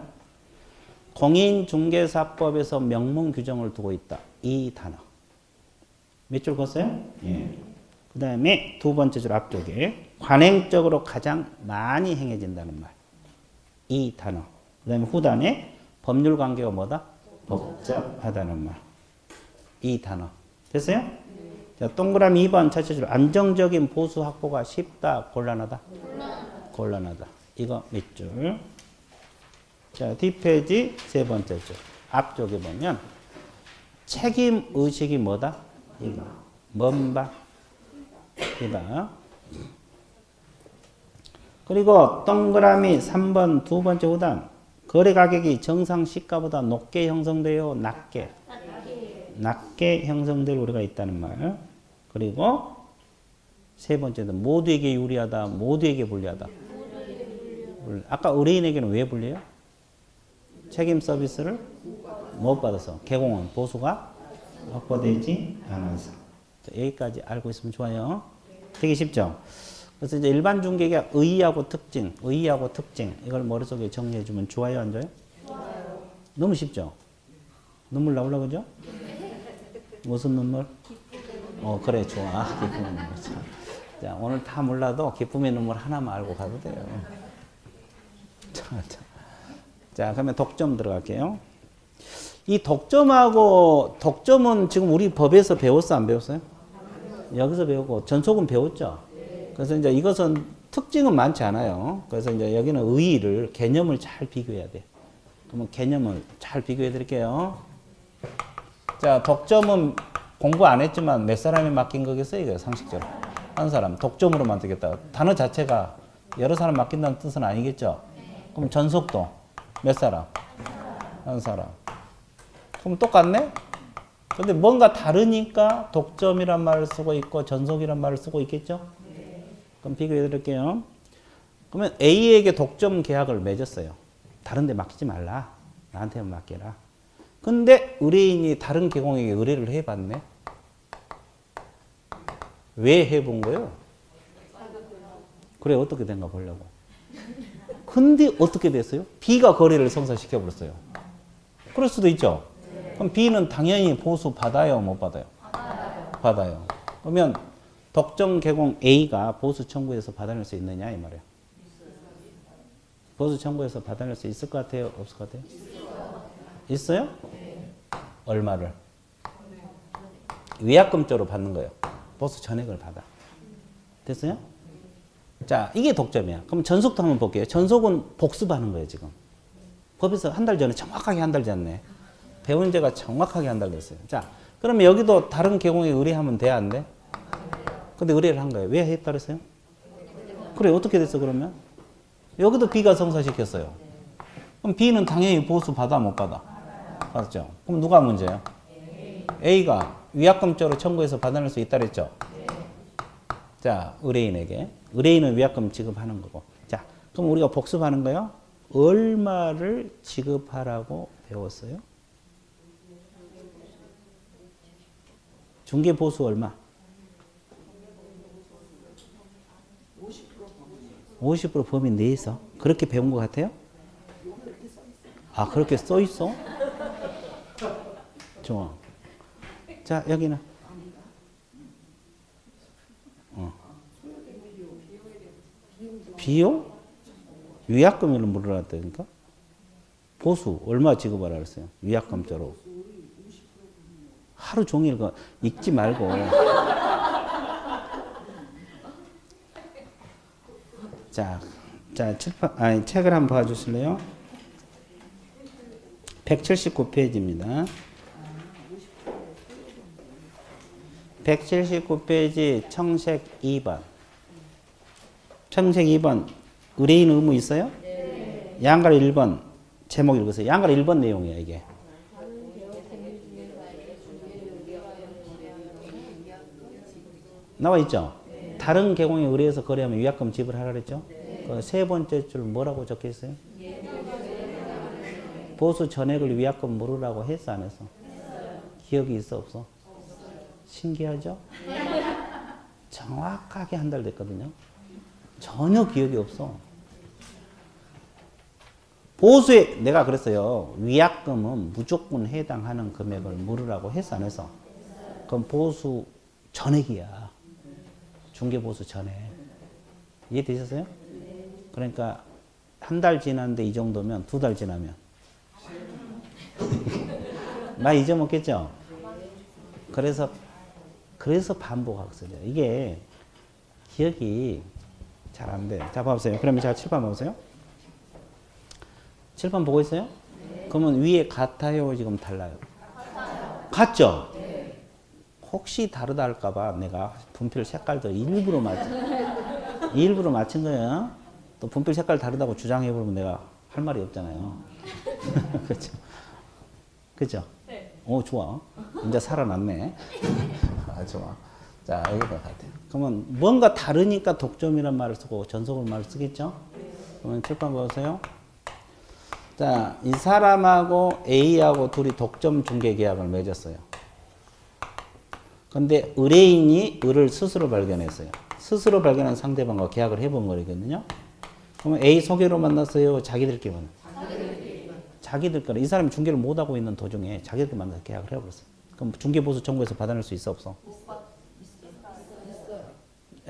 공인중개사법에서 명문 규정을 두고 있다. 이 단어. 몇 줄 걷어요? 예. 그 다음에 두 번째 줄 앞쪽에 관행적으로 가장 많이 행해진다는 말. 이 단어. 그 다음에 후단에 법률 관계가 뭐다? 복잡하다는 말. 이 단어. 됐어요? 자, 동그라미 2번 첫째 줄 안정적인 보수 확보가 쉽다. 곤란하다? 곤란하다. 이거 밑줄. 자, 뒷페이지 세 번째 줄. 앞쪽에 보면 책임 의식이 뭐다? 이거. 뭔바? 이봐. 그리고 동그라미 3번 두 번째 후단. 거래 가격이 정상 시가보다 높게 형성돼요? 낮게? 낮게 형성될 우려가 있다는 말. 그리고 세 번째는 모두에게 유리하다, 모두에게 불리하다. 아까 의뢰인에게는 왜 불리해요? 책임 서비스를 못 받아서. 개공은 보수가 확보되지 않아서. 여기까지 알고 있으면 좋아요. 되게 쉽죠? 그래서 이제 일반 중개가 의의하고 특징, 의의하고 특징 이걸 머릿속에 정리해 주면 좋아요, 안 좋아요? 좋아요. 너무 쉽죠? 눈물 나오려 그죠? 무슨 눈물? 그래, 좋아. 기쁨의 눈물. 자, 오늘 다 몰라도 기쁨의 눈물 하나만 알고 가도 돼요. 자, 그러면 독점 들어갈게요. 이 독점은 지금 우리 법에서 배웠어, 안 배웠어요? 여기서 배우고, 전속은 배웠죠? 그래서 이제 이것은 특징은 많지 않아요. 그래서 이제 여기는 의의를, 개념을 잘 비교해야 돼. 그러면 개념을 잘 비교해 드릴게요. 자, 독점은 공부 안 했지만 몇 사람이 맡긴 거겠어요? 이거 상식적으로. 한 사람. 독점으로 만들겠다. 단어 자체가 여러 사람 맡긴다는 뜻은 아니겠죠? 그럼 전속도 몇 사람? 한 사람. 그럼 똑같네? 근데 뭔가 다르니까 독점이란 말을 쓰고 있고 전속이란 말을 쓰고 있겠죠? 그럼 비교해 드릴게요. 그러면 A에게 독점 계약을 맺었어요. 다른 데 맡기지 말라. 나한테만 맡겨라. 근데 의뢰인이 다른 개공에게 의뢰를 해봤네. 왜 해본 거예요? 그래, 어떻게 된가 보려고. 근데 어떻게 됐어요? B가 거래를 성사시켜버렸어요. 그럴 수도 있죠. 그럼 B는 당연히 보수 받아요, 못 받아요? 받아요. 그러면 독점 개공 A가 보수 청구해서 받아낼 수 있느냐 이 말이에요. 보수 청구해서 받아낼 수 있을 것 같아요? 없을 것 같아요? 있어요? 얼마를? 위약금조로 받는 거예요. 보수 전액을 받아. 됐어요? 자, 이게 독점이야. 그럼 전속도 한번 볼게요. 전속은 복습하는 거예요, 지금. 법에서 한 달 전에 정확하게 한 달 전에 배운 제가 정확하게 한 달 됐어요. 자, 그러면 여기도 다른 개공에 의뢰하면 돼, 안 돼? 근데 의뢰를 한 거예요. 왜 했다 그랬어요? 그래, 어떻게 됐어, 그러면? 여기도 B가 성사시켰어요. 그럼 B는 당연히 보수 받아, 못 받아? 받았죠? 그럼 누가 문제예요? A가 위약금조로 청구해서 받아낼 수 있다 그랬죠? 자, 의뢰인에게. 의뢰인은 위약금 지급하는 거고. 자, 그럼 우리가 복습하는 거요? 얼마를 지급하라고 배웠어요? 중개보수 얼마? 50% 범위 내에서 그렇게 배운 것 같아요? 아, 그렇게 써 있어? 좋아. 자, 여기는 비용? 위약금을 물어놨다니까? 보수 얼마 지급하라 그랬어요? 위약금자로. 하루 종일 그 읽지 말고. 자, 책을 한번 봐주실래요? 179페이지입니다. 179페이지 청색 2번. 청색 2번. 의뢰인 의무 있어요? 네. 양갈 1번. 제목 읽으세요. 양갈 1번 내용이야, 이게. 나와 있죠? 네. 다른 계공에 의뢰해서 거래하면 위약금 지불하라 그랬죠? 네. 그 세 번째 줄 뭐라고 적혀 있어요? 보수 전액을 위약금 물으라고 했어, 안 했어? 기억이 있어, 없어? 신기하죠? 정확하게 한 달 됐거든요. 전혀 기억이 없어. 보수에 내가 그랬어요. 위약금은 무조건 해당하는 금액을 물으라고 했어, 안 했어? 그럼 보수 전액이야. 중개보수 전액. 이해되셨어요? 그러니까 한 달 지났는데 이 정도면 두 달 지나면 나 잊어먹겠죠? 그래서 반복학습이야. 이게 기억이 잘 안 돼. 자, 봐보세요. 그러면 제가 칠판 봐보세요. 칠판 보고 있어요? 네. 그러면 위에 같아요? 지금 달라요? 같죠? 네. 혹시 다르다 할까봐 내가 분필 색깔도 일부러 맞춘 거예요. 또 분필 색깔 다르다고 주장해보면 내가 할 말이 없잖아요. 그렇죠? 그죠? 네. 오, 좋아. 이제 살아났네. 아, 좋아. 자, 여기도 같아요. 그러면 뭔가 다르니까 독점이란 말을 쓰고 전속을 말을 쓰겠죠? 그러면 칠판 보세요. 자, 이 사람하고 A하고 둘이 독점 중개 계약을 맺었어요. 근데 의뢰인이 을을 스스로 발견했어요. 스스로 발견한 상대방과 계약을 해본 거거든요. 그러면 A 소개로 만났어요? 자기들끼리 만났어요? 자기들끼리. 이 사람이 중개를 못하고 있는 도중에 자기들끼리 만나서 계약을 해버렸어요. 그럼 중개보수 청구해서 받아낼 수 있어, 없어?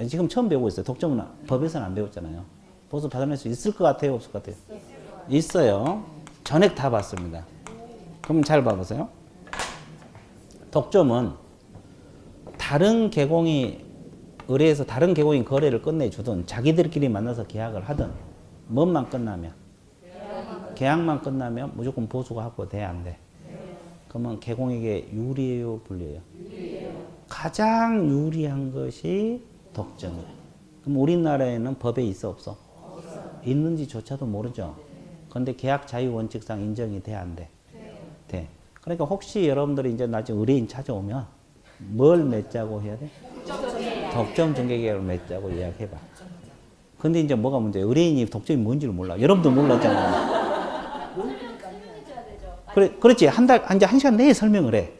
지금 처음 배우고 있어요. 독점은 법에서는 안 배웠잖아요. 보수 받아낼 수 있을 것 같아요? 없을 것 같아요? 있어요. 전액 다 봤습니다. 그럼 잘 봐보세요. 독점은 다른 계공이 의뢰해서 다른 계공이 거래를 끝내주든 자기들끼리 만나서 계약을 하든 뭐만 끝나면 계약만 끝나면 무조건 보수가 확보돼, 안 돼? 그러면 계공에게 유리해요, 불리해요? 가장 유리한 것이 독점이에요. 그럼 우리나라에는 법에 있어, 없어? 있는지조차도 모르죠. 그런데 계약 자유 원칙상 인정이 돼, 안 돼? 돼. 그러니까 혹시 여러분들이 이제 나중에 의뢰인 찾아오면 뭘 맺자고 해야 돼? 독점 중개 계약을 맺자고 이야기해봐. 근데 이제 뭐가 문제야? 의뢰인이 독점이 뭔지를 몰라. 여러분도 몰랐잖아. 그래, 그렇지. 이제 한 시간 내에 설명을 해.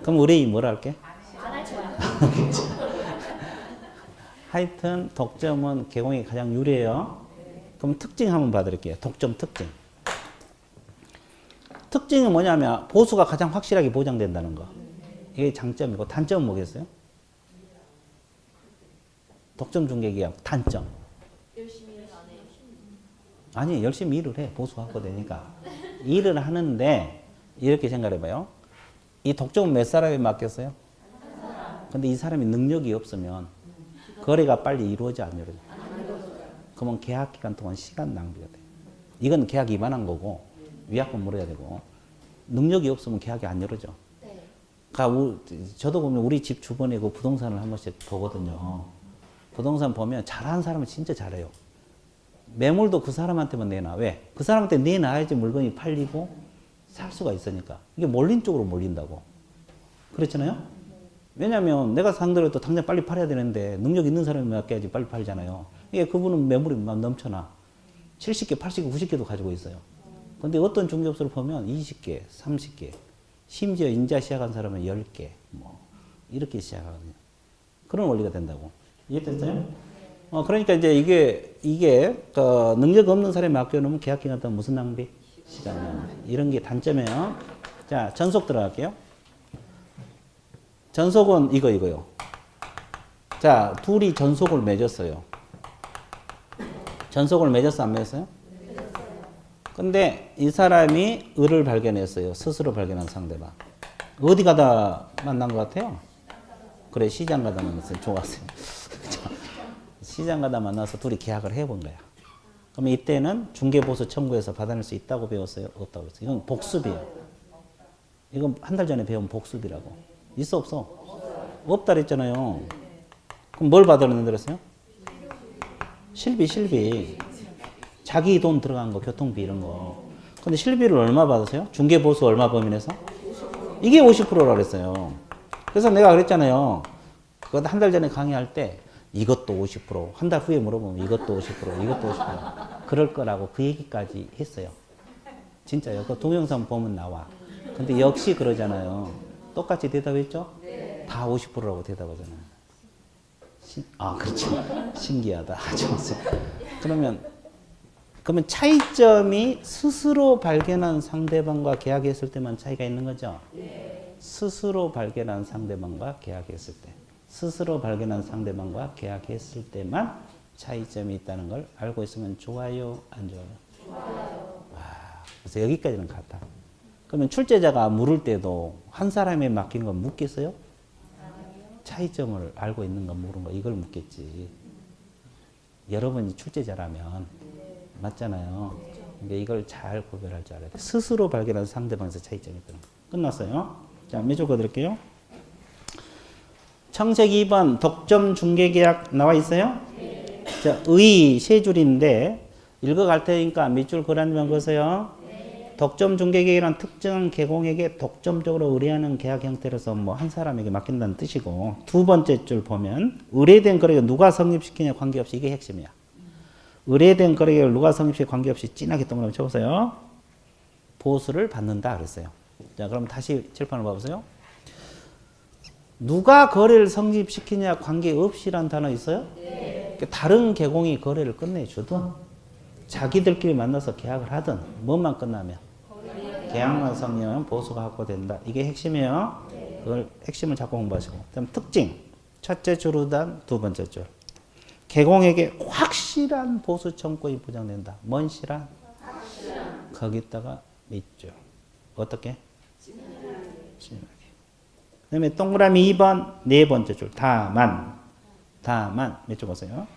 그럼 의뢰인이 뭐라 할게? 하여튼 독점은 계공이 가장 유리해요. 그럼 특징 한번 봐드릴게요. 독점 특징. 특징이 뭐냐면 보수가 가장 확실하게 보장된다는 거. 이게 장점이고 단점은 뭐겠어요? 독점 중개계약 단점. 열심히 일 안 해요. 아니, 열심히 일을 해. 보수 확보되니까. 일을 하는데 이렇게 생각해봐요. 이 독점은 몇 사람이 맡겼어요? 근데 이 사람이 능력이 없으면 거래가 빨리 이루어져, 안 이루어져? 그러면 계약 기간 동안 시간 낭비가 돼. 이건 계약 위반한 거고 위약금 물어야 되고 능력이 없으면 계약이 안 이루어져. 그러니까 저도 보면 우리 집 주변에 그 부동산을 한 번씩 보거든요. 부동산 보면 잘하는 사람은 진짜 잘해요. 매물도 그 사람한테만 내놔. 왜? 그 사람한테 내놔야지 물건이 팔리고 살 수가 있으니까. 이게 몰린 쪽으로 몰린다고. 그렇잖아요? 왜냐면 내가 상대로 또 당장 빨리 팔아야 되는데 능력 있는 사람이 맡겨야지 빨리 팔잖아요. 이게 그분은 매물이 막 넘쳐나. 70개, 80개, 90개도 가지고 있어요. 근데 어떤 중개업소를 보면 20개, 30개, 심지어 인자 시작한 사람은 10개, 뭐 이렇게 시작하거든요. 그런 원리가 된다고. 이해됐어요? 그러니까 이제 이게 능력 없는 사람이 맡겨놓으면 계약 기간 동안 무슨 낭비? 시간 낭비. 이런 게 단점이에요. 자, 전속 들어갈게요. 전속은 이거요. 자, 둘이 전속을 맺었어요. 전속을 맺었어, 안 맺었어요? 근데 이 사람이 을을 발견했어요. 스스로 발견한 상대방. 어디 가다 만난 것 같아요? 그래, 시장 가다 만났어요. 좋았어요. 시장 가다 만나서 둘이 계약을 해본 거야. 그러면 이때는 중개보수 청구해서 받아낼 수 있다고 배웠어요? 없다고 배웠어요? 이건 복습이에요. 이건 한 달 전에 배운 복습이라고. 있어, 없어? 없다 그랬잖아요. 그럼 뭘 받아내는 그랬어요? 실비. 자기 돈 들어간 거, 교통비 이런 거. 근데 실비를 얼마 받으세요? 중개보수 얼마 범위내서? 이게 50%라고 그랬어요. 그래서 내가 그랬잖아요. 그거 한 달 전에 강의할 때 이것도 50%, 한 달 후에 물어보면 이것도 50%, 이것도 50%. 그럴 거라고 그 얘기까지 했어요. 진짜요. 그 동영상 보면 나와. 근데 역시 그러잖아요. 똑같이 대답했죠? 네. 다 50%라고 대답하잖아요. 그렇죠. 신기하다. 좋았어요. 그러면 차이점이 스스로 발견한 상대방과 계약했을 때만 차이가 있는 거죠? 네. 스스로 발견한 상대방과 계약했을 때. 스스로 발견한 상대방과 계약했을 때만 차이점이 있다는 걸 알고 있으면 좋아요, 안 좋아요? 좋아요. 그래서 여기까지는 같아. 그러면 출제자가 물을 때도 한 사람에 맡기는 건 묻겠어요? 차이점을 알고 있는 건 모르는 거 이걸 묻겠지. 여러분이 출제자라면 맞잖아요. 그러니까 이걸 잘 구별할 줄 알아야 돼. 스스로 발견한 상대방에서 차이점이 있다는 거. 끝났어요. 자, 몇 줄 거드릴게요. 청색 2번 독점 중개계약 나와 있어요? 네. 자, 의 세 줄인데 읽어갈 테니까 몇 줄 그라면 그으세요. 네. 독점 중개계약이란 특정한 개공에게 독점적으로 의뢰하는 계약 형태로서 뭐 한 사람에게 맡긴다는 뜻이고, 두 번째 줄 보면 의뢰된 거래가 누가 성립시키냐 관계없이 이게 핵심이야. 의뢰된 거래가 누가 성립시키냐 관계없이 진하게 동그라미 쳐보세요. 보수를 받는다 그랬어요. 자, 그럼 다시 칠판을 봐보세요. 누가 거래를 성립시키냐 관계없이란 단어 있어요? 네. 다른 개공이 거래를 끝내주든 자기들끼리 만나서 계약을 하든 뭐만 끝나면 계약만 성립하면 보수가 확보된다. 이게 핵심이에요. 네. 그걸 핵심을 잡고 공부하시고. 그다음 특징. 첫째 줄보단 두 번째 줄. 개공에게 확실한 보수 청구이 보장된다. 뭔 실한? 확실한. 거기다가 밑줄. 어떻게? 진하게. 그 다음에 동그라미 2번 네 번째 줄. 다만 몇 줄 보세요.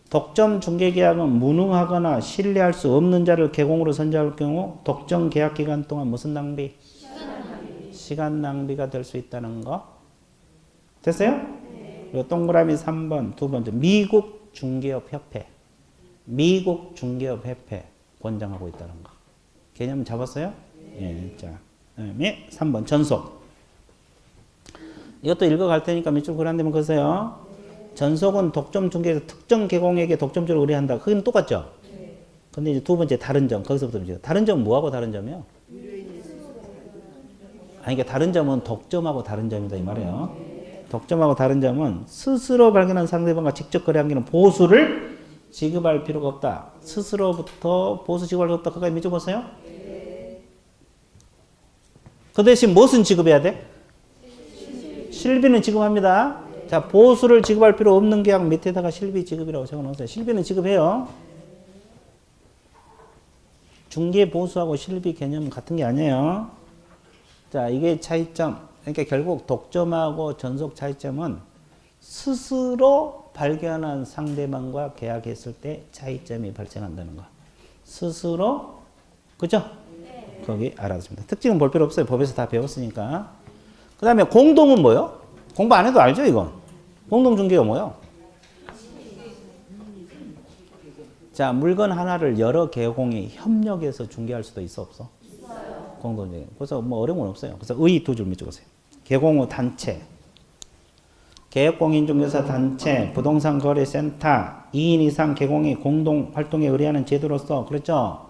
독점 중개계약은 무능하거나 신뢰할 수 없는 자를 개공으로 선정할 경우 독점 계약 기간 동안 무슨 낭비? 시간 낭비가 될 수 있다는 거. 됐어요? 네. 그리고 동그라미 3번 두 번째. 미국 중개업협회 권장하고 있다는 거. 개념 잡았어요? 네. 예. 자, 그다음에 3번 전속. 이것도 읽어갈 테니까 밑줄 그란데면 그러세요. 전속은 독점 중개에서 특정 개공에게 독점적으로 의뢰한다. 그건 똑같죠? 네. 근데 이제 두 번째 다른 점, 거기서부터 이제 다른 점은 뭐하고 다른 점이요? 그러니까 다른 점은 독점하고 다른 점이다 이 말이에요. 독점하고 다른 점은 스스로 발견한 상대방과 직접 거래한 게는 보수를 지급할 필요가 없다. 스스로부터 보수 지급할 필요가 없다. 그까지 밑줄 보세요. 그 대신 무엇은 지급해야 돼? 실비는 지급합니다. 자, 보수를 지급할 필요 없는 계약 밑에다가 실비 지급이라고 적어놓으세요. 실비는 지급해요. 중개 보수하고 실비 개념은 같은 게 아니에요. 자, 이게 차이점. 그러니까 결국 독점하고 전속 차이점은 스스로 발견한 상대방과 계약했을 때 차이점이 발생한다는 거. 스스로, 그죠? 네. 거기 알아두십니다. 특징은 볼 필요 없어요. 법에서 다 배웠으니까. 그 다음에 공동은 뭐요? 공부 안 해도 알죠, 이건? 공동중개가 뭐요? 자, 물건 하나를 여러 개공이 협력해서 중개할 수도 있어, 없어? 있어요. 공동중개. 그래서 뭐 어려운 건 없어요. 그래서 의 두 줄 밑줄보세요. 개공 후 단체, 계획공인중개사 단체, 부동산 거래센터, 2인 이상 개공이 공동 활동에 의뢰하는 제도로서, 그렇죠?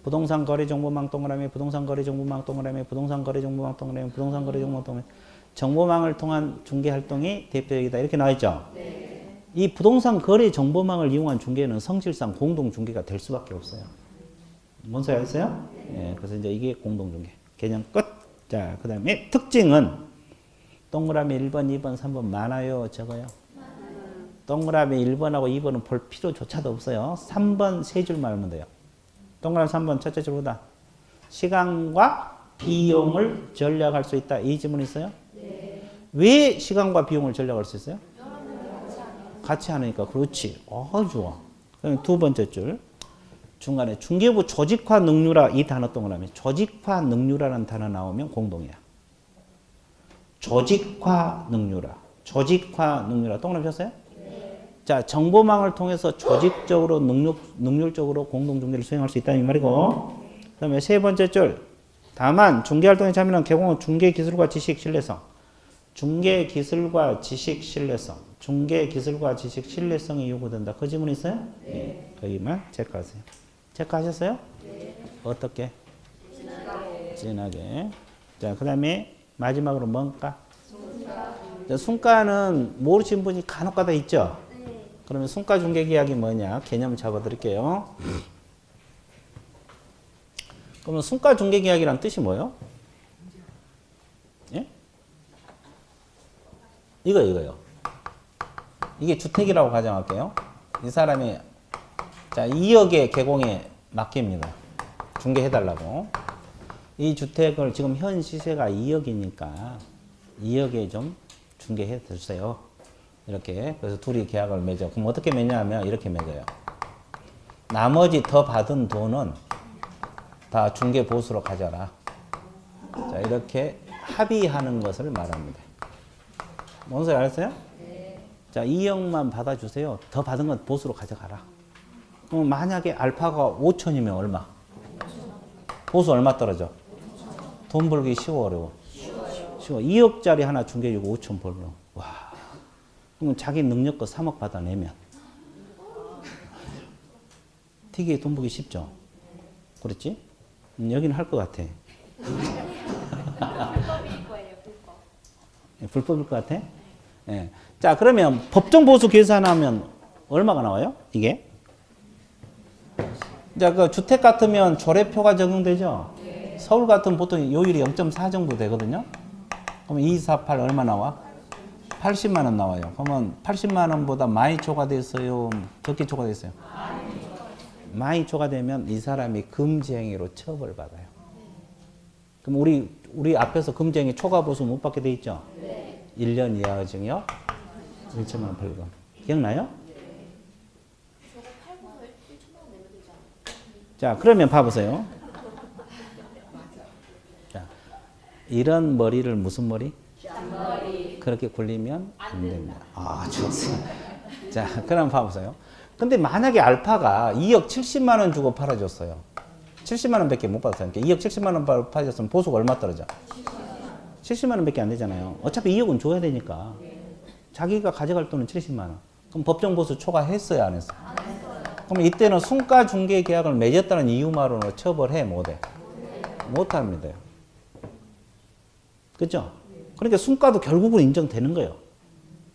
부동산 거래 정보망 동그라미, 부동산 거래 정보망 동그라미, 부동산 거래 정보망 동그라미, 부동산 거래 정보망 동그라미. 정보망을 통한 중개 활동이 대표적이다. 이렇게 나와 있죠? 이 부동산 거래 정보망을 이용한 중개는 성질상 공동 중개가 될 수밖에 없어요. 뭔 소리 아세요? 예, 그래서 이제 이게 공동 중개. 개념 끝. 자, 그다음에 특징은 동그라미 1번, 2번, 3번 많아요, 적어요? 동그라미 1번하고 2번은 볼 필요조차도 없어요. 3번 세 줄만 알면 돼요. 동그라미 3번 첫째 줄보다 시간과 비용을 절약할 수 있다. 이 질문 있어요? 네. 왜 시간과 비용을 절약할 수 있어요? 같이 하니까. 그렇지. 좋아. 그럼 두 번째 줄 중간에 중개부 조직화 능률화 이 단어 동그라미 조직화 능률화라는 단어 나오면 공동이야. 조직화 능률화. 조직화 능률화 동그라미 쳤어요? 네. 자, 정보망을 통해서 조직적으로 능률적으로 공동 중개를 수행할 수 있다는 말이고. 그다음에 세 번째 줄 다만 중개활동에 참여하는 개공은 중개기술과 지식 신뢰성. 중개기술과 지식 신뢰성. 중개기술과 지식 신뢰성이 요구된다. 그 질문 있어요? 네. 거기만 체크하세요. 체크하셨어요? 네. 어떻게? 진하게. 자, 그 다음에 마지막으로 뭔가? 순가는 모르시는 분이 간혹가다 있죠? 네. 그러면 순가 중개계약이 뭐냐? 개념 잡아드릴게요. 그러면 순가 중개계약이란 뜻이 뭐예요? 예? 이거요. 이게 주택이라고 가정할게요. 이 사람이 자 2억의 개공에 맡깁니다. 중개해달라고. 이 주택을 지금 현 시세가 2억이니까 2억에 좀 중개해 주세요. 이렇게. 그래서 둘이 계약을 맺어. 그럼 어떻게 맺냐면 이렇게 맺어요. 나머지 더 받은 돈은 다 중개 보수로 가져라. 자, 이렇게 합의하는 것을 말합니다. 뭔 소리 알았어요? 네. 자, 2억만 받아주세요. 더 받은 건 보수로 가져가라. 그럼 만약에 알파가 5천이면 얼마? 보수 얼마 떨어져? 돈 벌기 쉬워, 어려워? 쉬워. 2억짜리 하나 중개주고 5천 벌면. 와. 그럼 자기 능력껏 3억 받아내면. 되게 돈 벌기 쉽죠? 그렇지? 여기는 할 것 같아. 불법일 거예요, 불법. 불법일 것 같아? 예. 자, 그러면 법정 보수 계산하면 얼마가 나와요? 이게? 자, 그 주택 같으면 조례표가 적용되죠? 네. 서울 같으면 보통 요율이 0.4 정도 되거든요? 그러면 2, 4, 8 얼마 나와? 80만 원 나와요. 그러면 80만 원보다 많이 초과됐어요? 적게 초과됐어요? 많이 초과되면 이 사람이 금지행위로 처벌받아요. 그럼 우리 앞에서 금지행위 초과보수 못 받게 돼 있죠? 네. 1년 이하의 징역, 1천만 원 벌금. 기억나요? 저거 팔고 1천만 원 내면 되지 않아요? 자, 그러면 봐보세요. 자, 이런 머리를 무슨 머리? 잔머리. 그렇게 굴리면 안 됩니다. 좋습니다. 자, 그럼 봐보세요. 근데 만약에 알파가 2억 70만 원 주고 팔아줬어요. 70만 원밖에 못 받았어요. 그러니까 2억 70만 원 팔아줬으면 보수가 얼마 떨어져? 70만 원밖에 안 되잖아요. 어차피 2억은 줘야 되니까. 자기가 가져갈 돈은 70만 원. 그럼 법정 보수 초과했어요, 안 했어요? 안 했어요. 그럼 이때는 순가 중개 계약을 맺었다는 이유만으로 처벌해, 못해? 못 합니다. 그죠? 그러니까 순가도 결국은 인정되는 거예요.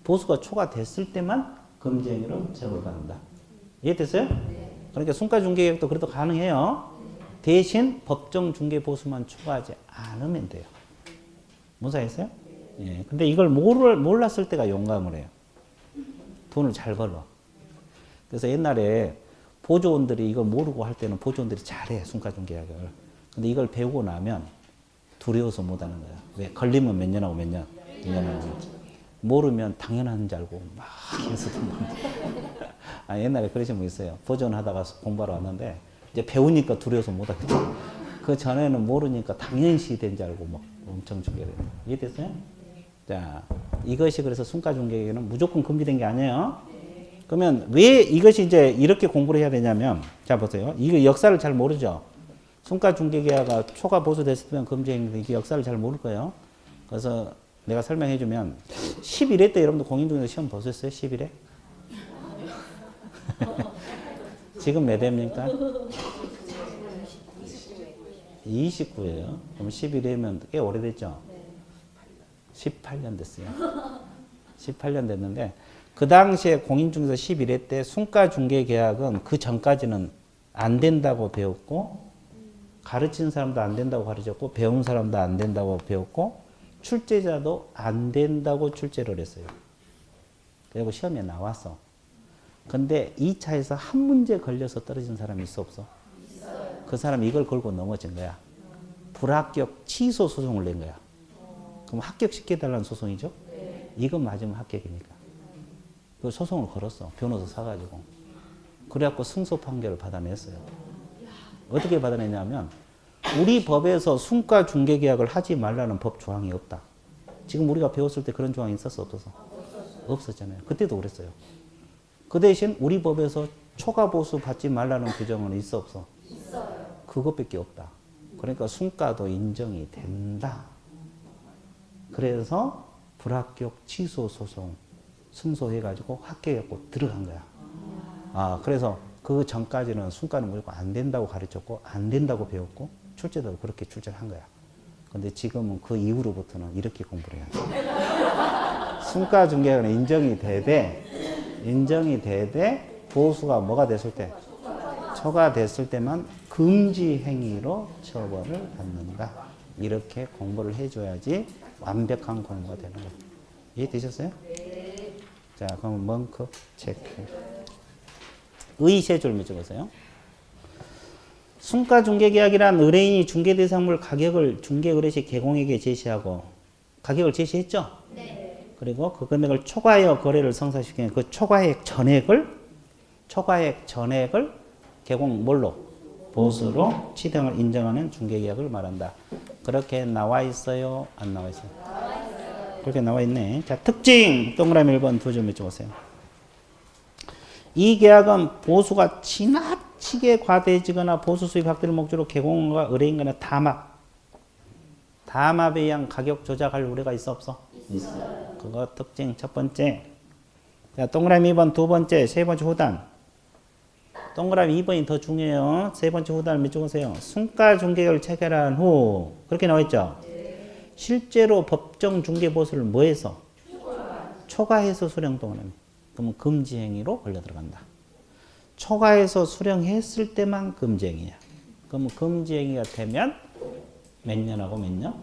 보수가 초과됐을 때만 금지행위로 처벌받는다. 이해됐어요? 네. 그러니까 순가 중개 계약도 그래도 가능해요. 대신 법정 중개 보수만 초과하지 않으면 돼요. 뭔지 아셨어요? 예. 근데 이걸 몰랐을 때가 용감을 해요. 돈을 잘 벌어. 그래서 옛날에 보조원들이 이걸 모르고 할 때는 보조원들이 잘해, 순가 중개 계약을. 근데 이걸 배우고 나면 두려워서 못 하는 거야. 왜? 걸리면 몇 년하고 몇 년? 2년하고. 모르면 당연한 줄 알고 막 해서 옛날에 그러신 분 있어요. 보존하다가 공부하러 왔는데 이제 배우니까 두려워서 못 하겠다. 그 전에는 모르니까 당연시 된 줄 알고 막 엄청 중개를 해요. 이해됐어요? 자, 이것이 그래서 순가 중개는 무조건 금지된 게 아니에요. 그러면 왜 이것이 이제 이렇게 공부를 해야 되냐면, 자 보세요. 이거 역사를 잘 모르죠. 순가 중개 계약가 초과 보수됐을 때면 금지행위, 이게 역사를 잘 모를 거예요. 그래서 내가 설명해 주면 11회 때 여러분들 공인중개사 시험 보셨어요? 11회? 지금 몇 회입니까? 29회예요. 그럼 11회면 꽤 오래됐죠? 18년 됐어요. 18년 됐는데 그 당시에 공인중개사 11회 때 순가중개계약은 그 전까지는 안 된다고 배웠고 가르치는 사람도 안 된다고 가르쳤고 배운 사람도 안 된다고 배웠고 출제자도 안 된다고 출제를 했어요. 그리고 시험에 나왔어. 근데 2차에서 한 문제 걸려서 떨어진 사람이 있어 없어? 있어요. 그 사람이 이걸 걸고 넘어진 거야. 불합격 취소 소송을 낸 거야. 그럼 합격시켜달라는 소송이죠? 네. 이건 맞으면 합격이니까. 그 소송을 걸었어. 변호사 사가지고. 그래갖고 승소 판결을 받아냈어요. 어떻게 받아냈냐면 우리 법에서 순가 중개계약을 하지 말라는 법 조항이 없다. 지금 우리가 배웠을 때 그런 조항이 있었어 없었어? 없었잖아요. 그때도 그랬어요. 그 대신 우리 법에서 초과 보수 받지 말라는 규정은 있어 없어? 있어요. 그것밖에 없다. 그러니까 순가도 인정이 된다. 그래서 불합격 취소 소송 승소해가지고 합격해갖고 들어간 거야. 아, 그래서 그 전까지는 순가는 무조건 안 된다고 가르쳤고 안 된다고 배웠고 출제도 그렇게 출제를 한 거야. 근데 지금은 그 이후로부터는 이렇게 공부를 해야 돼. 순가 중개는 인정이 되되 보수가 뭐가 됐을 때 초과됐을 때만 금지 행위로 처벌을 받는다. 이렇게 공부를 해줘야지 완벽한 공부가 되는 거예요. 이해되셨어요? 네. 자, 그럼 멍크 체크. 의 세 줄 맺어보세요. 순가중개계약이란 의뢰인이 중개대상물 가격을 중개의뢰시 개공에게 제시하고 가격을 제시했죠? 네. 그리고 그 금액을 초과하여 거래를 성사시키는 그 초과액 전액을 개공 뭘로? 보수로 취등을 인정하는 중개계약을 말한다. 그렇게 나와 있어요? 안 나와 있어요? 나와 있어요. 그렇게 나와 있네. 자, 특징 동그라미 1번 두 줄 맺어보세요. 이 계약은 보수가 지나치게 과대해지거나 보수 수입 확대를 목적으로 개공과 의뢰인 간의 담합에 의한 가격 조작할 우려가 있어 없어? 있어요. 그거 특징 첫 번째. 자, 동그라미 2번 두 번째, 세 번째 후단. 동그라미 2번이 더 중요해요. 세 번째 후단을 맺어보세요. 순가 중개를 체결한 후 그렇게 나와 있죠? 네. 실제로 법정 중개 보수를 뭐해서? 초과해서 수령 동그라미. 그러면 금지 행위로 걸려 들어간다. 초과해서 수령했을 때만 금지 행위야. 그러면 금지 행위가 되면 몇 년하고 몇 년?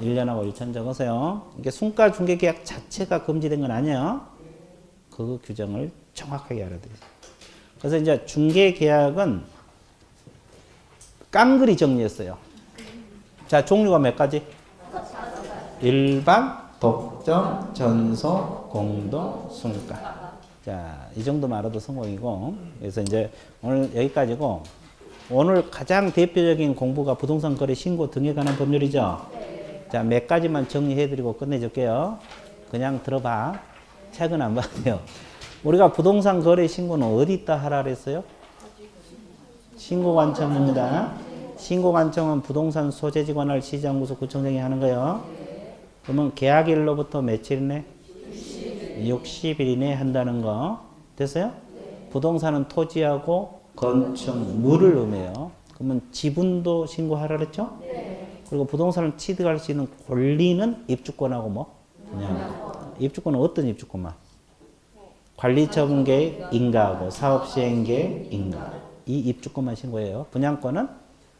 1년하고 1천 적으세요. 이게 순가 중개 계약 자체가 금지된 건 아니에요. 그 규정을 정확하게 알아들으세요. 그래서 이제 중개 계약은 깡그리 정리했어요. 자, 종류가 몇 가지? 일반, 독점, 전소, 공동, 순가. 자, 이 정도만 알아도 성공이고. 그래서 이제 오늘 여기까지고. 오늘 가장 대표적인 공부가 부동산 거래 신고 등에 관한 법률이죠. 자, 몇 가지만 정리해드리고 끝내줄게요. 그냥 들어봐. 책은 안 봐도 돼요. 우리가 부동산 거래 신고는 어디다 하라 그랬어요? 신고관청입니다. 신고관청은 부동산 소재지 관할 시장구소 구청장이 하는 거예요. 그러면 계약일로부터 며칠이네? 60일 이내에 한다는 거. 됐어요? 부동산은 토지하고 건축, 물을 의미해요. 그러면 지분도 신고하라 그랬죠? 그리고 부동산을 취득할 수 있는 권리는 입주권하고 뭐? 그냥 입주권은 어떤 입주권만? 관리처분계획 인가하고 사업시행계획 인가. 이 입주권만 신고해요. 분양권은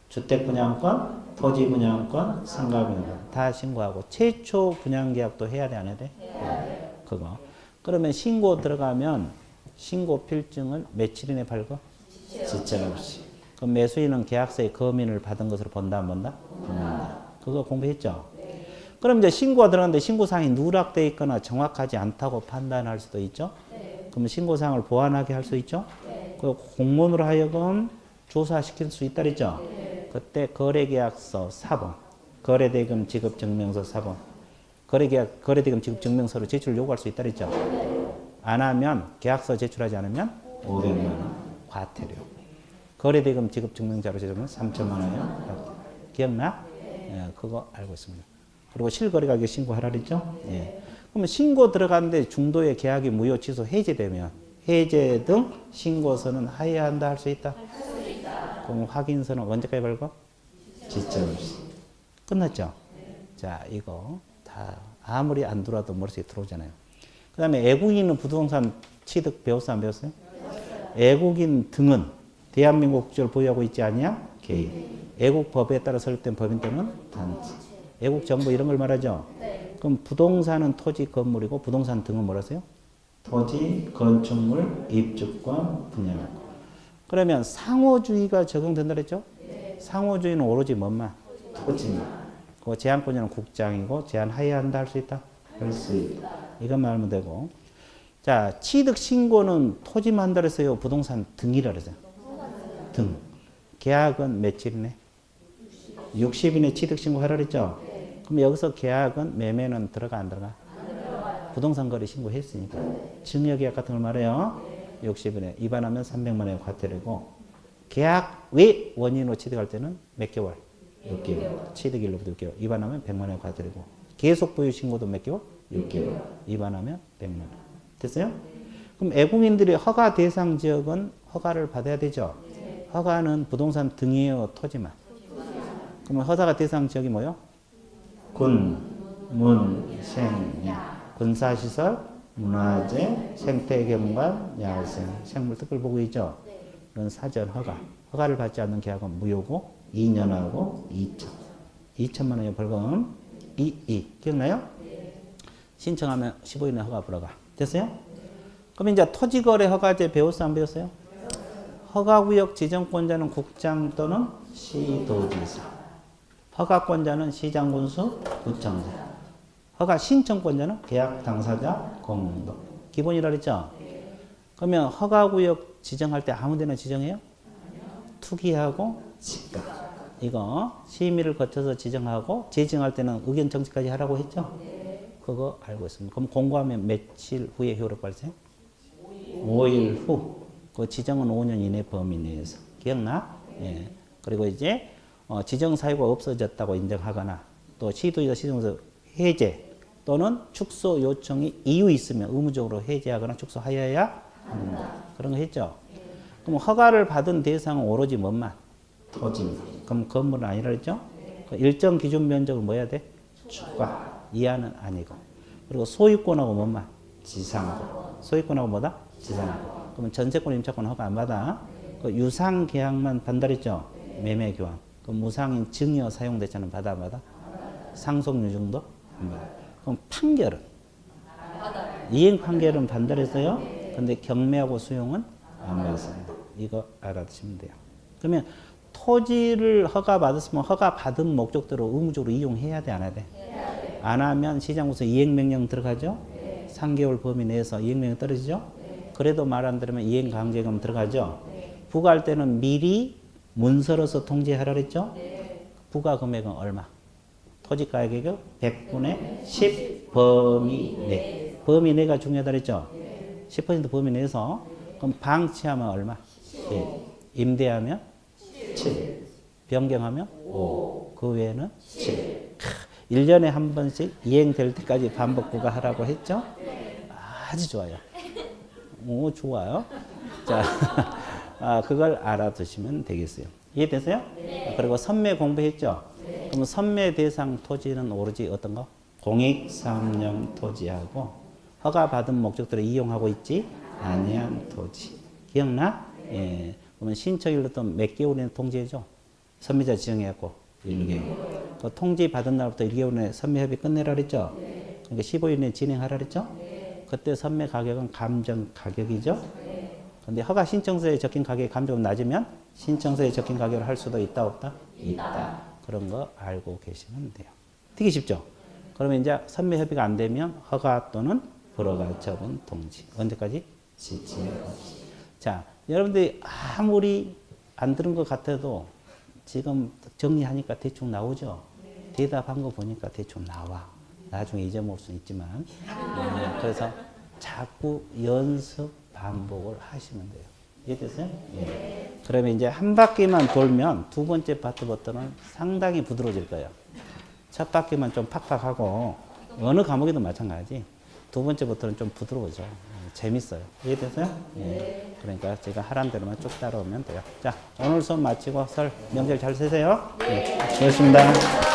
주택분양권, 토지분양권, 상가분양권 다 신고하고 최초 분양계약도 해야 돼 안 해야 돼? 네. 그거. 그러면 신고 들어가면 신고 필증을 며칠 이내 발급? 지체 없이. 그럼 매수인은 계약서에 검인을 받은 것으로 본다 안 본다? 그거 공부했죠? 그럼 이제 신고가 들어갔는데 신고사항이 누락되어 있거나 정확하지 않다고 판단할 수도 있죠? 그러면 신고사항을 보완하게 할 수 있죠? 그 공문으로 하여금 조사시킬 수 있다 그랬죠? 그때 거래계약서 4번, 거래대금 지급증명서 4번, 거래대금 지급증명서를 제출 요구할 수 있다 그랬죠? 안 하면 계약서 제출하지 않으면 500만 원 과태료. 거래대금 지급증명자로 제출하면 3천만 원이요. 기억나? 예, 그거 알고 있습니다. 그리고 실거래가격 신고하라 그랬죠? 예. 그러면 신고 들어갔는데 중도에 계약이 무효 취소 해제되면 해제 등 신고서는 하회한다 할 수 있다? 할 수 있다. 그럼 확인서는 언제까지 발급? 지체 없이. 끝났죠? 자, 이거 다 아무리 안 들어와도 머릿속에 들어오잖아요. 그 다음에 애국인은 부동산 취득 배웠어 안 배웠어요? 애국인 등은 대한민국 국적을 보유하고 있지 않냐? 개인. 애국법에 따라 설립된 법인 또는 단체. 애국정보 이런 걸 말하죠? 그럼 부동산은 토지, 건물이고 부동산 등은 뭐라세요? 토지, 건축물, 입주권, 분양. 그러면 상호주의가 적용된다 그랬죠? 상호주의는 오로지 뭔만? 토지만. 그 제한권자는 국장이고 제한하여야 한다 할 수 있다? 할 수 있다. 이것만 알면 되고. 자, 취득 신고는 토지만 한다 그랬어요? 부동산 등이라 그랬어요? 등. 계약은 며칠이네? 60일에 취득 신고하라 그랬죠? 그럼 여기서 계약은 매매는 들어가 안 들어가? 부동산 거래 신고했으니까. 증여계약 같은 걸 말해요. 60일에 위반하면 300만 원의 과태료고 계약 외 원인으로 취득할 때는 몇 개월? 6개월. 취득일로부터 6개월. 위반하면 100만 원의 과태료고 계속 보유 신고도 몇 개월? 6개월. 위반하면 100만 원. 됐어요? 그럼 애국인들의 허가 대상 지역은 허가를 받아야 되죠? 허가는 부동산 등이에요? 토지만? 그러면 허가 대상 지역이 뭐요? 군, 문, 생, 군사시설, 문화재, 생태경관, 야생, 생물 특별보호이죠. 이건 사전 허가. 허가를 받지 않는 계약은 무효고 2년하고 2천. 2천만 원의 벌금. 기억나요? 신청하면 15일 내 허가 불허가. 됐어요? 그럼 이제 토지거래 허가제 배웠어 안 배웠어요? 허가구역 지정권자는 국장 또는 시도지사. 허가권자는 시장군수, 구청장. 허가 신청권자는 계약 당사자, 공동. 기본이라 그랬죠? 그러면 허가구역 지정할 때 아무 데나 지정해요? 투기하고 집값. 이거 심의를 거쳐서 지정하고 재지정할 때는 의견 정치까지 하라고 했죠? 그거 알고 있습니다. 그럼 공고하면 며칠 후에 효력 발생? 5일 후. 그 지정은 5년 이내 범위 내에서. 기억나? 예. 그리고 이제 지정 사유가 없어졌다고 인정하거나 또 시도지사 시정에서 해제 또는 축소 요청이 이유 있으면 의무적으로 해제하거나 축소하여야 한다. 그런 거 했죠? 그럼 허가를 받은 대상은 오로지 뭔만? 토지입니다. 그럼 건물은 아니라 했죠? 일정 기준 면적을 뭐 해야 돼? 추가. 이하는 아니고. 그리고 소유권하고 뭔만? 지상권. 소유권하고 뭐다? 지상권. 그러면 전세권, 임차권 허가 안 받아. 그 유상 계약만 반달했죠? 매매 교환. 그 무상인 증여 사용 대차는 받아 안 받아? 상속 유증도 안 받아. 그럼 판결은? 이행 판결은 반달했어요. 근데 경매하고 수용은 안 받았습니다. 이거 알아두시면 돼요. 그러면 토지를 허가 받았으면 허가 받은 목적대로 의무적으로 이용해야 돼, 안 해야 돼? 안 하면 시장구에서 이행명령 들어가죠? 3개월 범위 내에서 이행명령 떨어지죠? 그래도 말 안 들으면 이행강제금 들어가죠? 부과할 때는 미리 문서로서 통지하라 그랬죠? 부과 금액은 얼마? 토지 가격이 100분의 10 범위 내. 범위 내가 중요하다 그랬죠? 10% 범위 내에서. 그럼 방치하면 얼마? 1. 임대하면 7. 변경하면 5. 그 외에는 7. 1년에 한 번씩 이행될 때까지 반복 부과하라고 했죠? 아주 좋아요. 오, 좋아요. 자, 그걸 알아두시면 되겠어요. 이해되세요? 그리고 선매 공부했죠? 그럼 선매 대상 토지는 오로지 어떤 거? 공익사업용 토지하고 허가받은 목적대로 이용하고 있지 아니한 토지. 기억나? 예. 그러면 신청일로 또 몇 개월에 통지해줘? 선매자 지정해갖고 1개월. 그 통지 받은 날부터 1개월 내에 선매 협의 끝내라 그랬죠? 그러니까 15일 내에 진행하라 그랬죠? 그때 선매 가격은 감정 가격이죠? 근데 허가 신청서에 적힌 가격이 감정은 낮으면 신청서에 적힌 가격을 할 수도 있다 없다? 있다. 그런 거 알고 계시면 돼요. 되게 쉽죠? 그러면 이제 선매 협의가 안 되면 허가 또는 불허가 처분 통지. 언제까지? 자, 여러분들이 아무리 안 들은 것 같아도 지금 정리하니까 대충 나오죠? 대답한 거 보니까 대충 나와. 나중에 잊어먹을 수는 있지만. 그래서 자꾸 연습 반복을 하시면 돼요. 이해됐어요? 예. 그러면 이제 한 바퀴만 돌면 두 번째 파트부터는 상당히 부드러워질 거예요. 첫 바퀴만 좀 팍팍하고 어느 과목에도 마찬가지. 두 번째부터는 좀 부드러워져. 재밌어요. 이해됐어요? 예. 그러니까 제가 하란 대로만 쭉 따라오면 돼요. 자, 오늘 수업 마치고 설 명절 잘 세세요. 네. 수고하셨습니다.